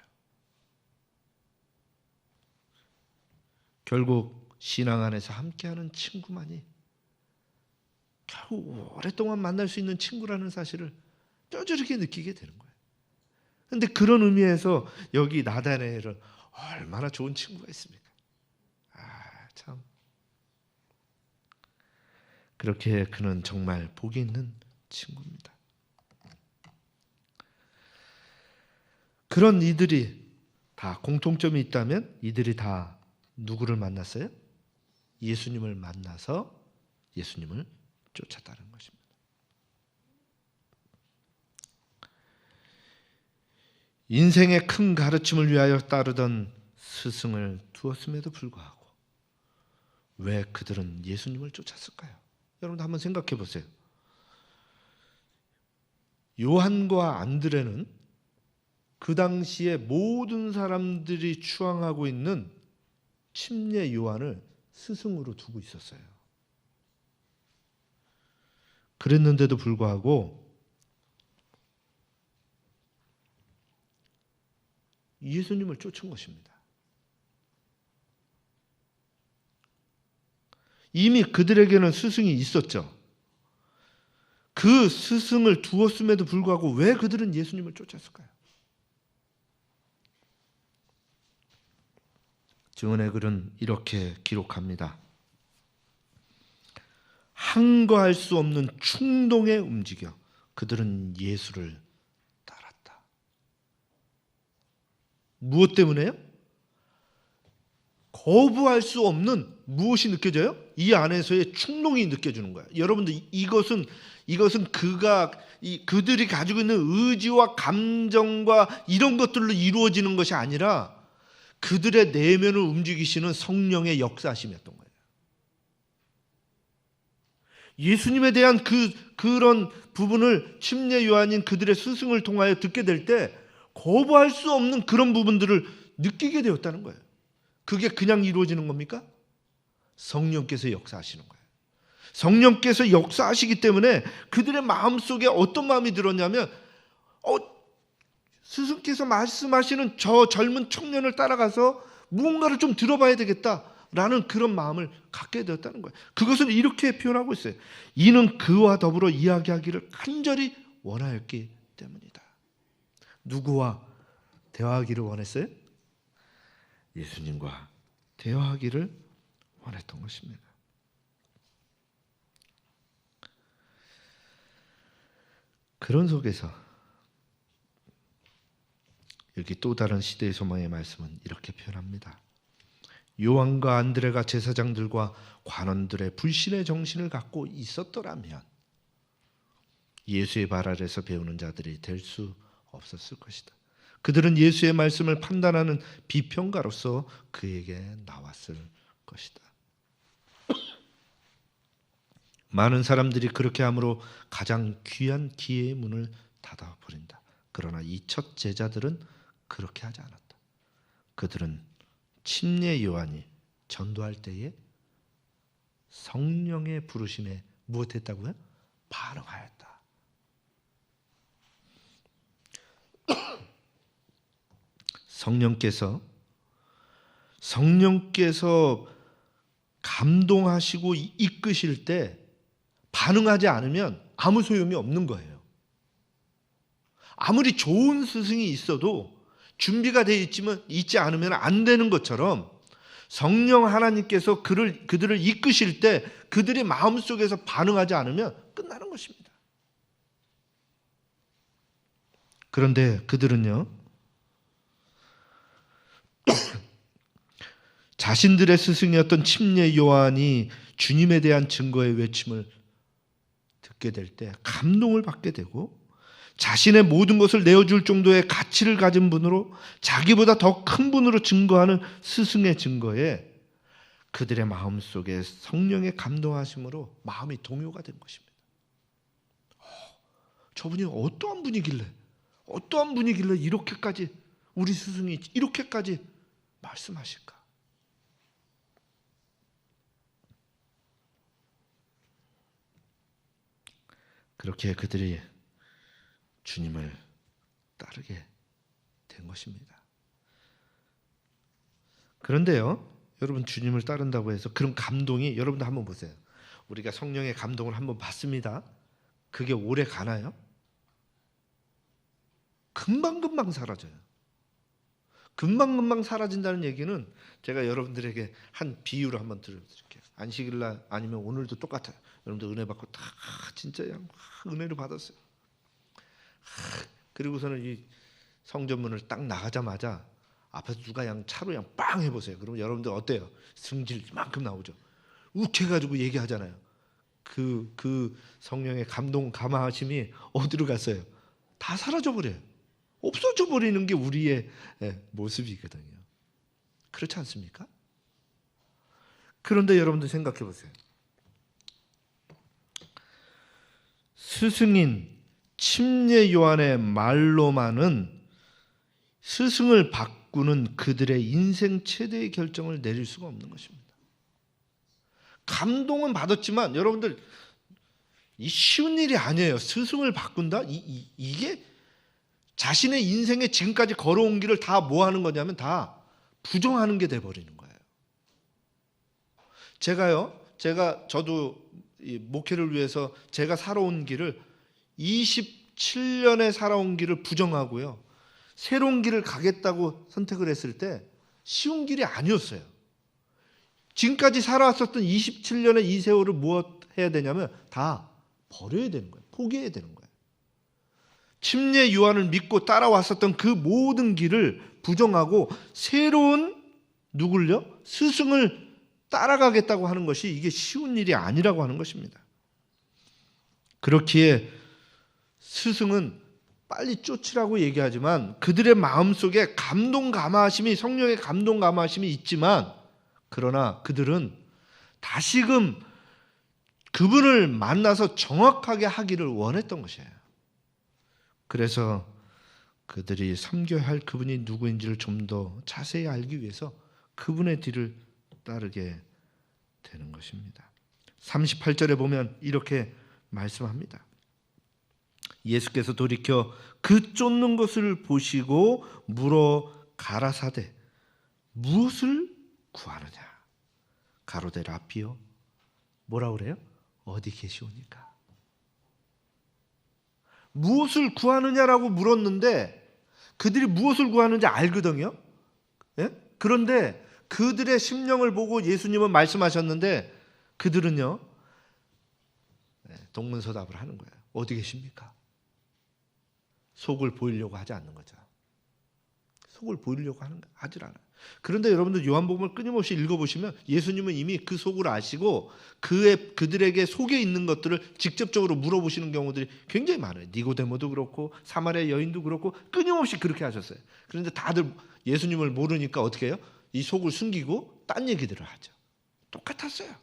결국 신앙 안에서 함께하는 친구만이 겨우 오랫동안 만날 수 있는 친구라는 사실을 뼈저리게 느끼게 되는 거예요. 그런데 그런 의미에서 여기 나다나엘은 얼마나 좋은 친구가 있습니까? 참 그렇게 그는 정말 복이 있는 친구입니다. 그런 이들이 다 공통점이 있다면 이들이 다 누구를 만났어요? 예수님을 만나서 예수님을 쫓았다는 것입니다. 인생의 큰 가르침을 위하여 따르던 스승을 두었음에도 불구하고 왜 그들은 예수님을 쫓았을까요? 여러분도 한번 생각해 보세요. 요한과 안드레는 그 당시에 모든 사람들이 추앙하고 있는 침례 요한을 스승으로 두고 있었어요. 그랬는데도 불구하고 예수님을 쫓은 것입니다. 이미 그들에게는 스승이 있었죠. 그 스승을 두었음에도 불구하고 왜 그들은 예수님을 쫓았을까요? 증언의 글은 이렇게 기록합니다. 항거할 수 없는 충동에 움직여 그들은 예수를 따랐다. 무엇 때문에요? 거부할 수 없는 무엇이 느껴져요? 이 안에서의 충동이 느껴지는 거예요. 여러분들 이것은 그들이 가지고 있는 의지와 감정과 이런 것들로 이루어지는 것이 아니라 그들의 내면을 움직이시는 성령의 역사심이었던 거예요. 예수님에 대한 그런 부분을 침례 요한인 그들의 스승을 통하여 듣게 될 때 거부할 수 없는 그런 부분들을 느끼게 되었다는 거예요. 그게 그냥 이루어지는 겁니까? 성령께서 역사하시는 거예요. 성령께서 역사하시기 때문에 그들의 마음속에 어떤 마음이 들었냐면 스승께서 말씀하시는 저 젊은 청년을 따라가서 무언가를 좀 들어봐야 되겠다라는 그런 마음을 갖게 되었다는 거예요. 그것을 이렇게 표현하고 있어요. 이는 그와 더불어 이야기하기를 간절히 원하였기 때문이다. 누구와 대화하기를 원했어요? 예수님과 대화하기를 원했던 것입니다. 그런 속에서 여기 또 다른 시대의 소망의 말씀은 이렇게 표현합니다. 요한과 안드레가 제사장들과 관원들의 불신의 정신을 갖고 있었더라면 예수의 발 아래서 배우는 자들이 될 수 없었을 것이다. 그들은 예수의 말씀을 판단하는 비평가로서 그에게 나왔을 것이다. 많은 사람들이 그렇게 함으로 가장 귀한 기회의 문을 닫아버린다. 그러나 이 첫 제자들은 그렇게 하지 않았다. 그들은 침례 요한이 전도할 때에 성령의 부르심에 무엇했다고요? 반응하였다. 성령께서 감동하시고 이끄실 때 반응하지 않으면 아무 소용이 없는 거예요. 아무리 좋은 스승이 있어도 준비가 되어 있지 않으면 안 되는 것처럼 성령 하나님께서 그들을 이끄실 때 그들의 마음속에서 반응하지 않으면 끝나는 것입니다. 그런데 그들은요, 자신들의 스승이었던 침례 요한이 주님에 대한 증거의 외침을 듣게 될 때 감동을 받게 되고, 자신의 모든 것을 내어줄 정도의 가치를 가진 분으로, 자기보다 더 큰 분으로 증거하는 스승의 증거에 그들의 마음속에 성령의 감동하심으로 마음이 동요가 된 것입니다. 저분이 어떠한 분이길래 이렇게까지, 우리 스승이 이렇게까지 말씀하실까? 그렇게 그들이 주님을 따르게 된 것입니다. 그런데요, 여러분, 주님을 따른다고 해서 그런 감동이, 여러분도 한번 보세요. 우리가 성령의 감동을 한번 받습니다. 그게 오래 가나요? 금방금방 사라져요. 금방금방 사라진다는 얘기는 제가 여러분들에게 한 비유를 한번 들려드릴게요. 안식일날 아니면 오늘도 똑같아요. 여러분들 은혜 받고 다 진짜 은혜를 받았어요. 그리고서는 이 성전문을 딱 나가자마자 앞에서 누가 차로 빵 해보세요. 그러면 여러분들 어때요? 승질 이만큼 나오죠. 욱해가지고 얘기하잖아요. 그 성령의 감동, 감화하심이 어디로 갔어요? 다 사라져버려요. 없어져 버리는 게 우리의 모습이거든요. 그렇지 않습니까? 그런데 여러분들 생각해 보세요. 스승인 침례 요한의 말로만은 스승을 바꾸는 그들의 인생 최대의 결정을 내릴 수가 없는 것입니다. 감동은 받았지만 여러분들, 이 쉬운 일이 아니에요. 스승을 바꾼다? 이게 자신의 인생에 지금까지 걸어온 길을 다 뭐 하는 거냐면 다 부정하는 게 돼버리는 거예요. 저도 이 목회를 위해서 제가 살아온 길을 27년에 살아온 길을 부정하고요, 새로운 길을 가겠다고 선택을 했을 때 쉬운 길이 아니었어요. 지금까지 살아왔었던 27년의 이 세월을 무엇 해야 되냐면 다 버려야 되는 거예요. 포기해야 되는 거예요. 침례 요한을 믿고 따라왔었던 그 모든 길을 부정하고 새로운 누굴요? 스승을 따라가겠다고 하는 것이 이게 쉬운 일이 아니라고 하는 것입니다. 그렇기에 스승은 빨리 쫓으라고 얘기하지만 그들의 마음속에 감동 감화하심이, 성령의 감동 감화하심이 있지만, 그러나 그들은 다시금 그분을 만나서 정확하게 하기를 원했던 것이에요. 그래서 그들이 섬겨야 할 그분이 누구인지를 좀 더 자세히 알기 위해서 그분의 뒤를 따르게 되는 것입니다. 38절에 보면 이렇게 말씀합니다. 예수께서 돌이켜 그 쫓는 것을 보시고 물어 가라사대 무엇을 구하느냐? 가로되 라삐요. 뭐라 그래요? 어디 계시오니까? 무엇을 구하느냐라고 물었는데 그들이 무엇을 구하는지 알거든요. 예? 그런데 그들의 심령을 보고 예수님은 말씀하셨는데 그들은요, 동문서답을 하는 거예요. 어디 계십니까? 속을 보이려고 하지 않는 거죠. 속을 보이려고 하질 않아요. 그런데 여러분들 요한복음을 끊임없이 읽어보시면 예수님은 이미 그 속을 아시고 그들에게 속에 있는 것들을 직접적으로 물어보시는 경우들이 굉장히 많아요. 니고데모도 그렇고 사마리아 여인도 그렇고 끊임없이 그렇게 하셨어요. 그런데 다들 예수님을 모르니까 어떻게 해요? 이 속을 숨기고 딴 얘기들을 하죠. 똑같았어요.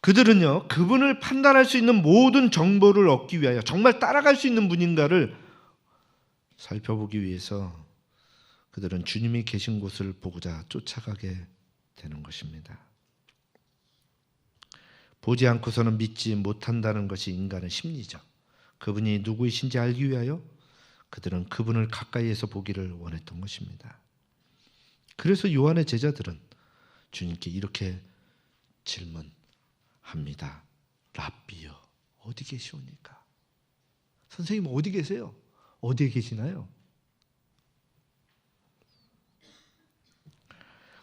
그들은요, 그분을 판단할 수 있는 모든 정보를 얻기 위하여 정말 따라갈 수 있는 분인가를 살펴보기 위해서 그들은 주님이 계신 곳을 보고자 쫓아가게 되는 것입니다. 보지 않고서는 믿지 못한다는 것이 인간의 심리죠. 그분이 누구이신지 알기 위하여 그들은 그분을 가까이에서 보기를 원했던 것입니다. 그래서 요한의 제자들은 주님께 이렇게 질문합니다. 랍비여, 어디 계시오니까? 선생님 어디 계세요? 어디에 계시나요?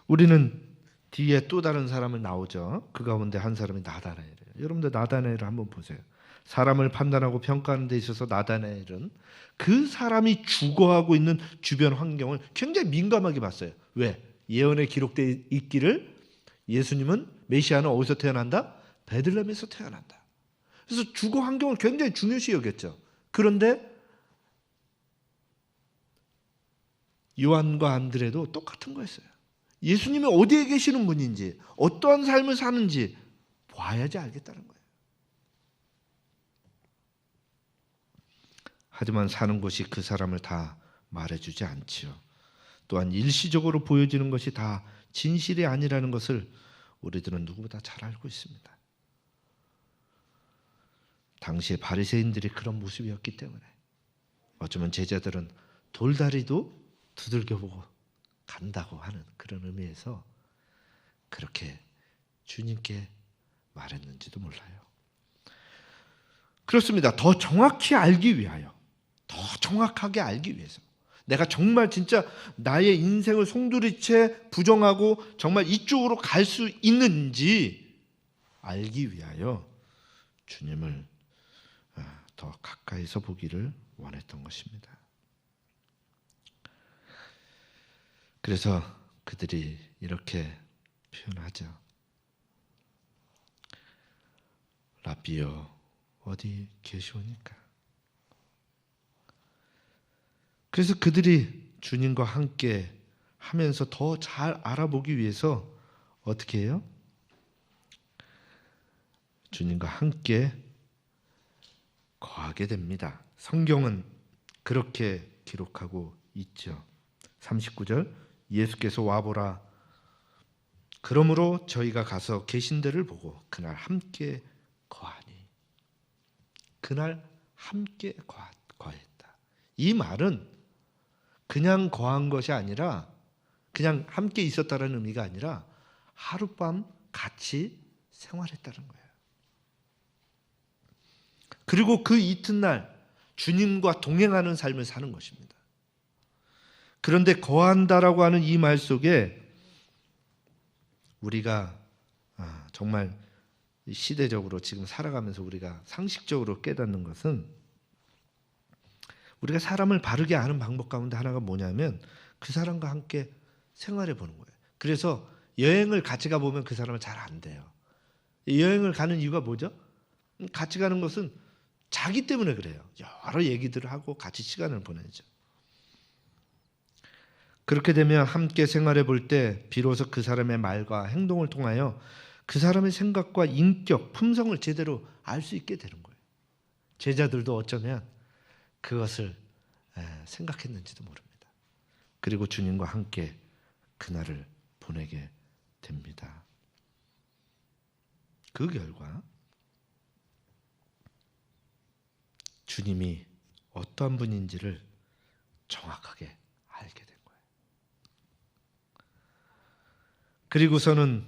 우리는 뒤에 또 다른 사람을 나오죠. 그 가운데 한 사람이 나다나엘이에요. 여러분들 나다나엘을 한번 보세요. 사람을 판단하고 평가하는 데 있어서 나다나엘은 그 사람이 주거하고 있는 주변 환경을 굉장히 민감하게 봤어요. 왜? 예언에 기록되어 있기를 예수님은 메시아는 어디서 태어난다? 베들레헴에서 태어난다. 그래서 주거 환경을 굉장히 중요시 여겼죠. 그런데 요한과 안드레도 똑같은 거였어요. 예수님이 어디에 계시는 분인지, 어떠한 삶을 사는지 봐야지 알겠다는 거예요. 하지만 사는 곳이 그 사람을 다 말해주지 않지요. 또한 일시적으로 보여지는 것이 다 진실이 아니라는 것을 우리들은 누구보다 잘 알고 있습니다. 당시에 바리새인들이 그런 모습이었기 때문에 어쩌면 제자들은 돌다리도 두들겨보고 간다고 하는 그런 의미에서 그렇게 주님께 말했는지도 몰라요. 그렇습니다. 더 정확히 알기 위하여, 더 정확하게 알기 위해서, 내가 정말 진짜 나의 인생을 송두리째 부정하고 정말 이쪽으로 갈 수 있는지 알기 위하여 주님을 더 가까이서 보기를 원했던 것입니다. 그래서 그들이 이렇게 표현하죠. 랍비여, 어디 계시오니까? 그래서 그들이 주님과 함께 하면서 더 잘 알아보기 위해서 어떻게 해요? 주님과 함께 거하게 됩니다. 성경은 그렇게 기록하고 있죠. 39절, 예수께서 와보라. 그러므로 저희가 가서 계신 데를 보고 그날 함께 거하니. 그날 함께 거했다. 이 말은 그냥 거한 것이 아니라, 그냥 함께 있었다는 의미가 아니라 하룻밤 같이 생활했다는 거예요. 그리고 그 이튿날 주님과 동행하는 삶을 사는 것입니다. 그런데 거한다라고 하는 이 말 속에 우리가 정말 시대적으로 지금 살아가면서 우리가 상식적으로 깨닫는 것은, 우리가 사람을 바르게 아는 방법 가운데 하나가 뭐냐면 그 사람과 함께 생활해 보는 거예요. 그래서 여행을 같이 가보면 그 사람은 잘 안 돼요. 여행을 가는 이유가 뭐죠? 같이 가는 것은 자기 때문에 그래요. 여러 얘기들을 하고 같이 시간을 보내죠. 그렇게 되면 함께 생활해 볼 때 비로소 그 사람의 말과 행동을 통하여 그 사람의 생각과 인격, 품성을 제대로 알 수 있게 되는 거예요. 제자들도 어쩌면 그것을 생각했는지도 모릅니다. 그리고 주님과 함께 그날을 보내게 됩니다. 그 결과 주님이 어떠한 분인지를 정확하게 알게 된 거예요. 그리고서는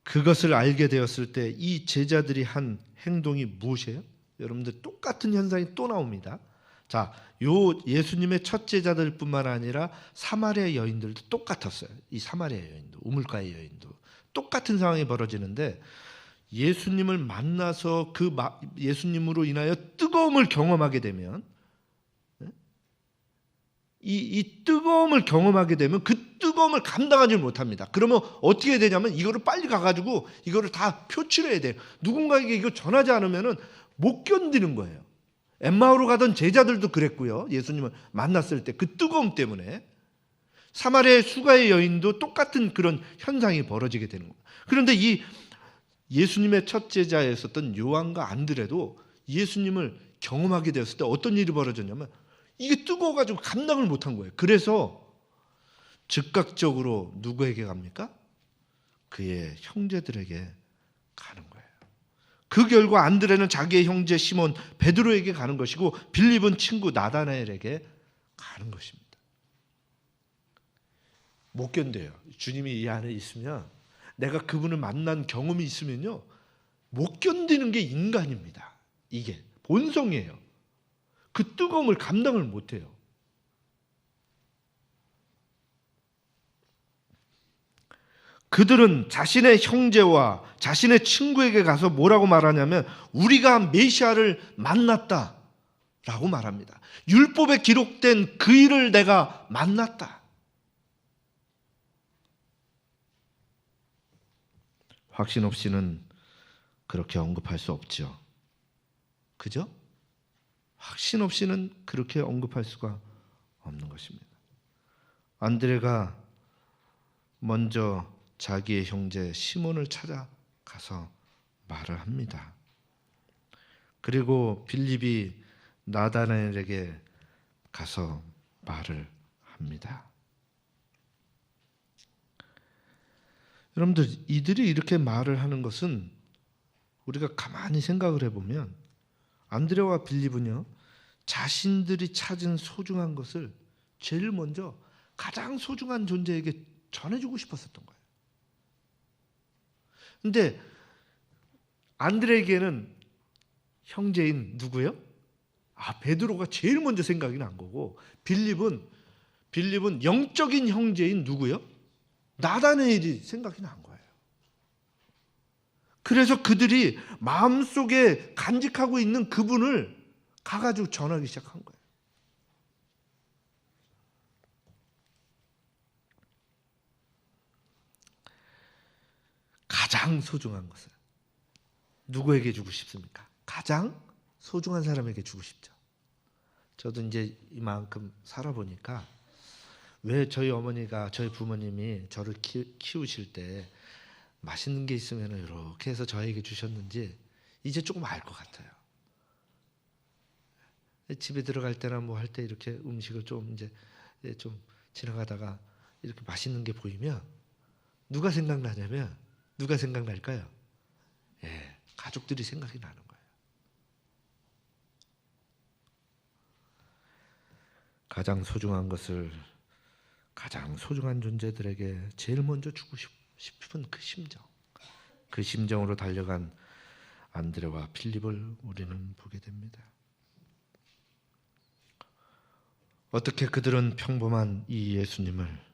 그것을 알게 되었을 때 이 제자들이 한 행동이 무엇이에요? 여러분들 똑같은 현상이 또 나옵니다. 자, 요 예수님의 첫 제자들뿐만 아니라 사마리아 여인들도 똑같았어요. 이 사마리아 여인도, 우물가의 여인도 똑같은 상황이 벌어지는데, 예수님을 만나서 그 예수님으로 인하여 뜨거움을 경험하게 되면, 이 뜨거움을 경험하게 되면 그 뜨거움을 감당하지 못합니다. 그러면 어떻게 되냐면 이거를 빨리 가가지고 이거를 다 표출해야 돼요. 누군가에게 이거 전하지 않으면 못 견디는 거예요. 엠마오로 가던 제자들도 그랬고요. 예수님을 만났을 때 그 뜨거움 때문에. 사마리아의 수가의 여인도 똑같은 그런 현상이 벌어지게 되는 거예요. 그런데 이 예수님의 첫 제자였었던 요한과 안드레도 예수님을 경험하게 되었을 때 어떤 일이 벌어졌냐면 이게 뜨거워가지고 감당을 못한 거예요. 그래서 즉각적으로 누구에게 갑니까? 그의 형제들에게 가는 거예요. 그 결과 안드레는 자기의 형제 시몬 베드로에게 가는 것이고 빌립은 친구 나다나엘에게 가는 것입니다. 못 견뎌요. 주님이 이 안에 있으면, 내가 그분을 만난 경험이 있으면요, 못 견디는 게 인간입니다. 이게 본성이에요. 그 뜨거움을 감당을 못해요. 그들은 자신의 형제와 자신의 친구에게 가서 뭐라고 말하냐면 우리가 메시아를 만났다라고 말합니다. 율법에 기록된 그 일을 내가 만났다. 확신 없이는 그렇게 언급할 수 없죠. 그죠? 확신 없이는 그렇게 언급할 수가 없는 것입니다. 안드레가 먼저 자기의 형제 시몬을 찾아가서 말을 합니다. 그리고 빌립이 나다나엘에게 가서 말을 합니다. 여러분들, 이들이 이렇게 말을 하는 것은 우리가 가만히 생각을 해보면 안드레와 빌립은요, 자신들이 찾은 소중한 것을 제일 먼저 가장 소중한 존재에게 전해주고 싶었었던 거예요. 근데 안드레에게는 형제인 누구요? 베드로가 제일 먼저 생각이 난 거고, 빌립은 영적인 형제인 누구요? 나다나엘이 생각이 난 거예요. 그래서 그들이 마음속에 간직하고 있는 그분을 가가지고 전하기 시작한 거예요. 가장 소중한 것을 누구에게 주고 싶습니까? 가장 소중한 사람에게 주고 싶죠. 저도 이제 이만큼 살아보니까 왜 저희 어머니가, 저희 부모님이 저를 키우실 때 맛있는 게 있으면 이렇게 해서 저에게 주셨는지 이제 조금 알 것 같아요. 집에 들어갈 때나 뭐 할 때 이렇게 음식을 좀 이제 좀 지나가다가 이렇게 맛있는 게 보이면 누가 생각나냐면, 누가 생각날까요? 가족들이 생각이 나는 거예요. 가장 소중한 것을 가장 소중한 존재들에게 제일 먼저 주고 싶은 그 심정으로 달려간 안드레와 빌립을 우리는 보게 됩니다. 어떻게 그들은 평범한 이 예수님을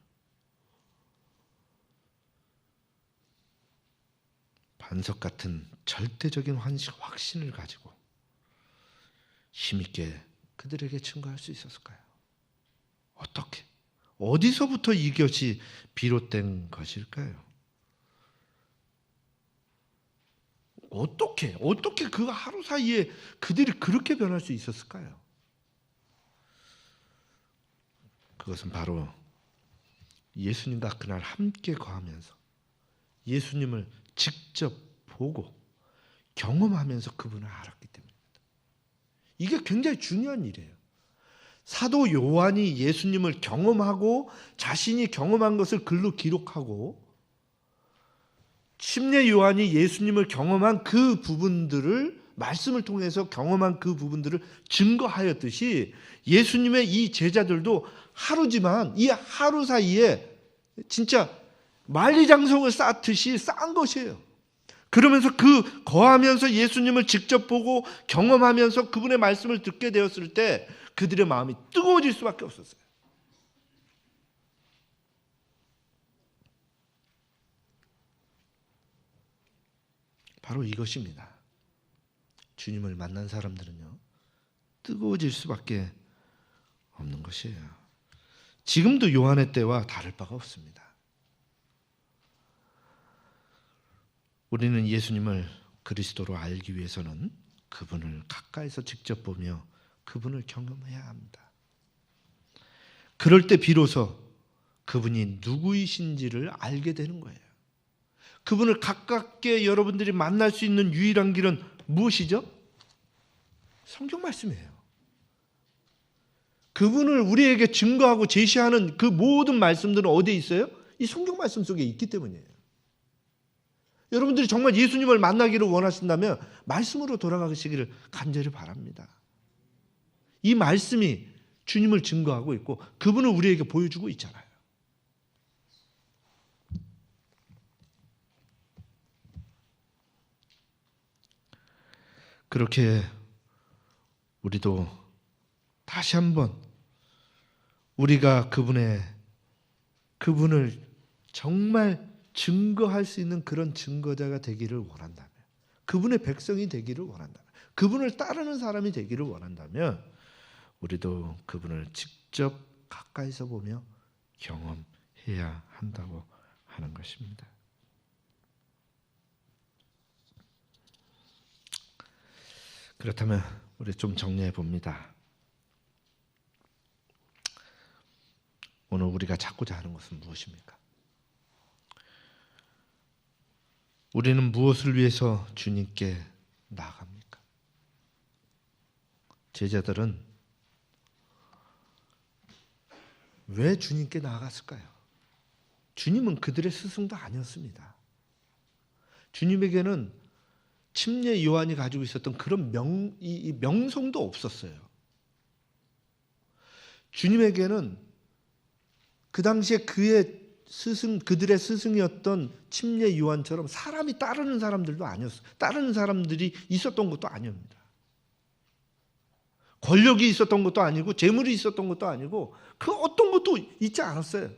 반석 같은 절대적인 확신을 가지고 힘있게 그들에게 증거할 수 있었을까요? 어떻게? 어디서부터 이것이 비롯된 것일까요? 어떻게 그 하루 사이에 그들이 그렇게 변할 수 있었을까요? 그것은 바로 예수님과 그날 함께 거하면서 예수님을 직접 보고 경험하면서 그분을 알았기 때문입니다. 이게 굉장히 중요한 일이에요. 사도 요한이 예수님을 경험하고 자신이 경험한 것을 글로 기록하고, 침례 요한이 예수님을 경험한 그 부분들을, 말씀을 통해서 경험한 그 부분들을 증거하였듯이 예수님의 이 제자들도 하루지만 이 하루 사이에 진짜 만리장성을 쌓듯이 쌓은 것이에요. 그러면서 거하면서 예수님을 직접 보고 경험하면서 그분의 말씀을 듣게 되었을 때 그들의 마음이 뜨거워질 수밖에 없었어요. 바로 이것입니다. 주님을 만난 사람들은요, 뜨거워질 수밖에 없는 것이에요. 지금도 요한의 때와 다를 바가 없습니다. 우리는 예수님을 그리스도로 알기 위해서는 그분을 가까이서 직접 보며 그분을 경험해야 합니다. 그럴 때 비로소 그분이 누구이신지를 알게 되는 거예요. 그분을 가깝게 여러분들이 만날 수 있는 유일한 길은 무엇이죠? 성경 말씀이에요. 그분을 우리에게 증거하고 제시하는 그 모든 말씀들은 어디에 있어요? 이 성경 말씀 속에 있기 때문이에요. 여러분들이 정말 예수님을 만나기를 원하신다면 말씀으로 돌아가시기를 간절히 바랍니다. 이 말씀이 주님을 증거하고 있고 그분을 우리에게 보여주고 있잖아요. 그렇게 우리도 다시 한번 우리가 그분을 정말 증거할 수 있는 그런 증거자가 되기를 원한다면, 그분의 백성이 되기를 원한다면, 그분을 따르는 사람이 되기를 원한다면 우리도 그분을 직접 가까이서 보며 경험해야 한다고 하는 것입니다. 그렇다면 우리 좀 정리해 봅니다. 오늘 우리가 찾고자 하는 것은 무엇입니까? 우리는 무엇을 위해서 주님께 나아갑니까? 제자들은 왜 주님께 나아갔을까요? 주님은 그들의 스승도 아니었습니다. 주님에게는 침례 요한이 가지고 있었던 그런 명성도 없었어요. 주님에게는 그 당시에 그들의 스승이었던 침례 요한처럼 사람이 따르는 사람들도 아니었어요. 따르는 사람들이 있었던 것도 아닙니다. 권력이 있었던 것도 아니고 재물이 있었던 것도 아니고 그 어떤 것도 있지 않았어요.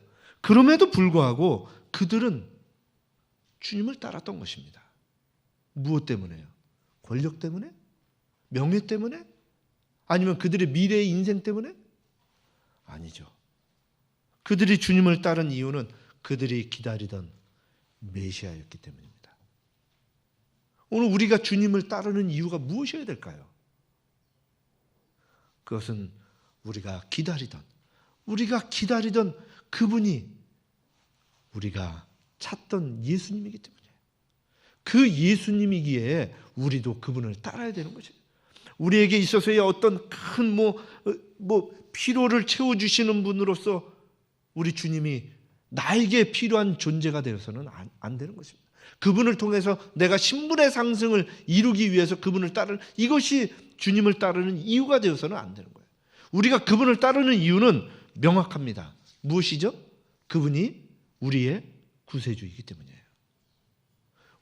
그럼에도 불구하고 그들은 주님을 따랐던 것입니다. 무엇 때문에요? 권력 때문에? 명예 때문에? 아니면 그들의 미래의 인생 때문에? 아니죠. 그들이 주님을 따른 이유는 그들이 기다리던 메시아였기 때문입니다. 오늘 우리가 주님을 따르는 이유가 무엇이어야 될까요? 그것은 우리가 기다리던 그분이 우리가 찾던 예수님이기 때문이에요. 그 예수님이기에 우리도 그분을 따라야 되는 거죠. 우리에게 있어서의 어떤 큰 필요를 채워주시는 분으로서 우리 주님이 나에게 필요한 존재가 되어서는 안 되는 것입니다. 그분을 통해서 내가 신분의 상승을 이루기 위해서 그분을 따르는 이것이 주님을 따르는 이유가 되어서는 안 되는 거예요. 우리가 그분을 따르는 이유는 명확합니다. 무엇이죠? 그분이 우리의 구세주이기 때문이에요.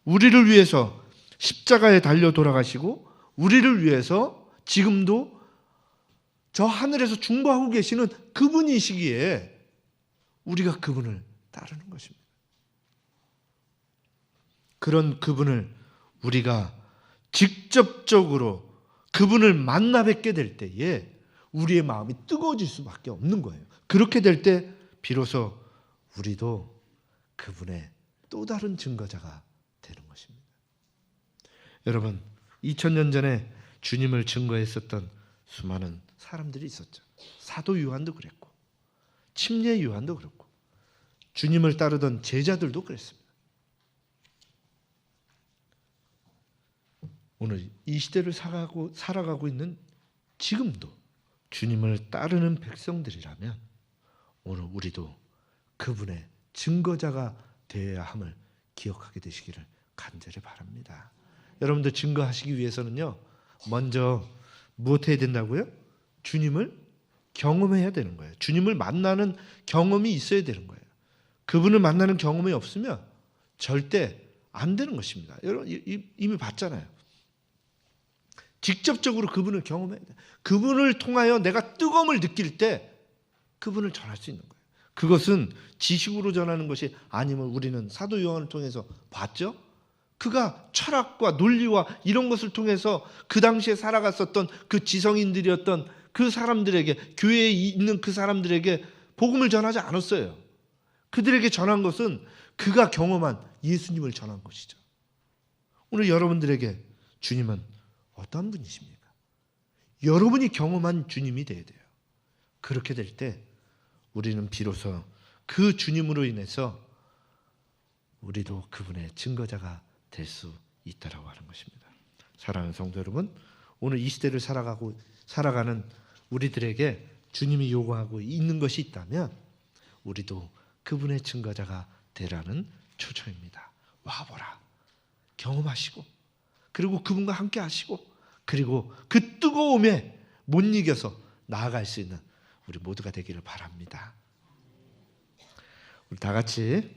우리를 위해서 십자가에 달려 돌아가시고 우리를 위해서 지금도 저 하늘에서 중보하고 계시는 그분이시기에 우리가 그분을 따르는 것입니다. 그런 그분을 우리가 직접적으로 그분을 만나 뵙게 될 때에 우리의 마음이 뜨거워질 수밖에 없는 거예요. 그렇게 될 때 비로소 우리도 그분의 또 다른 증거자가 되는 것입니다. 여러분, 2000년 전에 주님을 증거했었던 수많은 사람들이 있었죠. 사도 요한도 그랬고 침례 요한도 그렇고 주님을 따르던 제자들도 그랬습니다. 오늘 이 시대를 살아가고 있는 지금도 주님을 따르는 백성들이라면 오늘 우리도 그분의 증거자가 되어야 함을 기억하게 되시기를 간절히 바랍니다. 여러분들 증거하시기 위해서는요, 먼저 무엇 해야 된다고요? 주님을 경험해야 되는 거예요. 주님을 만나는 경험이 있어야 되는 거예요. 그분을 만나는 경험이 없으면 절대 안 되는 것입니다. 여러분 이미 봤잖아요. 직접적으로 그분을 경험해야 돼요. 그분을 통하여 내가 뜨거움을 느낄 때 그분을 전할 수 있는 거예요. 그것은 지식으로 전하는 것이 아니면 우리는 사도 요한을 통해서 봤죠? 그가 철학과 논리와 이런 것을 통해서 그 당시에 살아갔었던 그 지성인들이었던 그 사람들에게, 교회에 있는 그 사람들에게 복음을 전하지 않았어요. 그들에게 전한 것은 그가 경험한 예수님을 전한 것이죠. 오늘 여러분들에게 주님은 어떤 분이십니까? 여러분이 경험한 주님이 돼야 돼요. 그렇게 될 때 우리는 비로소 그 주님으로 인해서 우리도 그분의 증거자가 될 수 있다라고 하는 것입니다. 사랑하는 성도 여러분, 오늘 이 시대를 살아가는 우리들에게 주님이 요구하고 있는 것이 있다면 우리도 그분의 증거자가 되라는 초청입니다. 와보라. 경험하시고 그리고 그분과 함께 하시고 그리고 그 뜨거움에 못 이겨서 나아갈 수 있는 우리 모두가 되기를 바랍니다. 우리 다 같이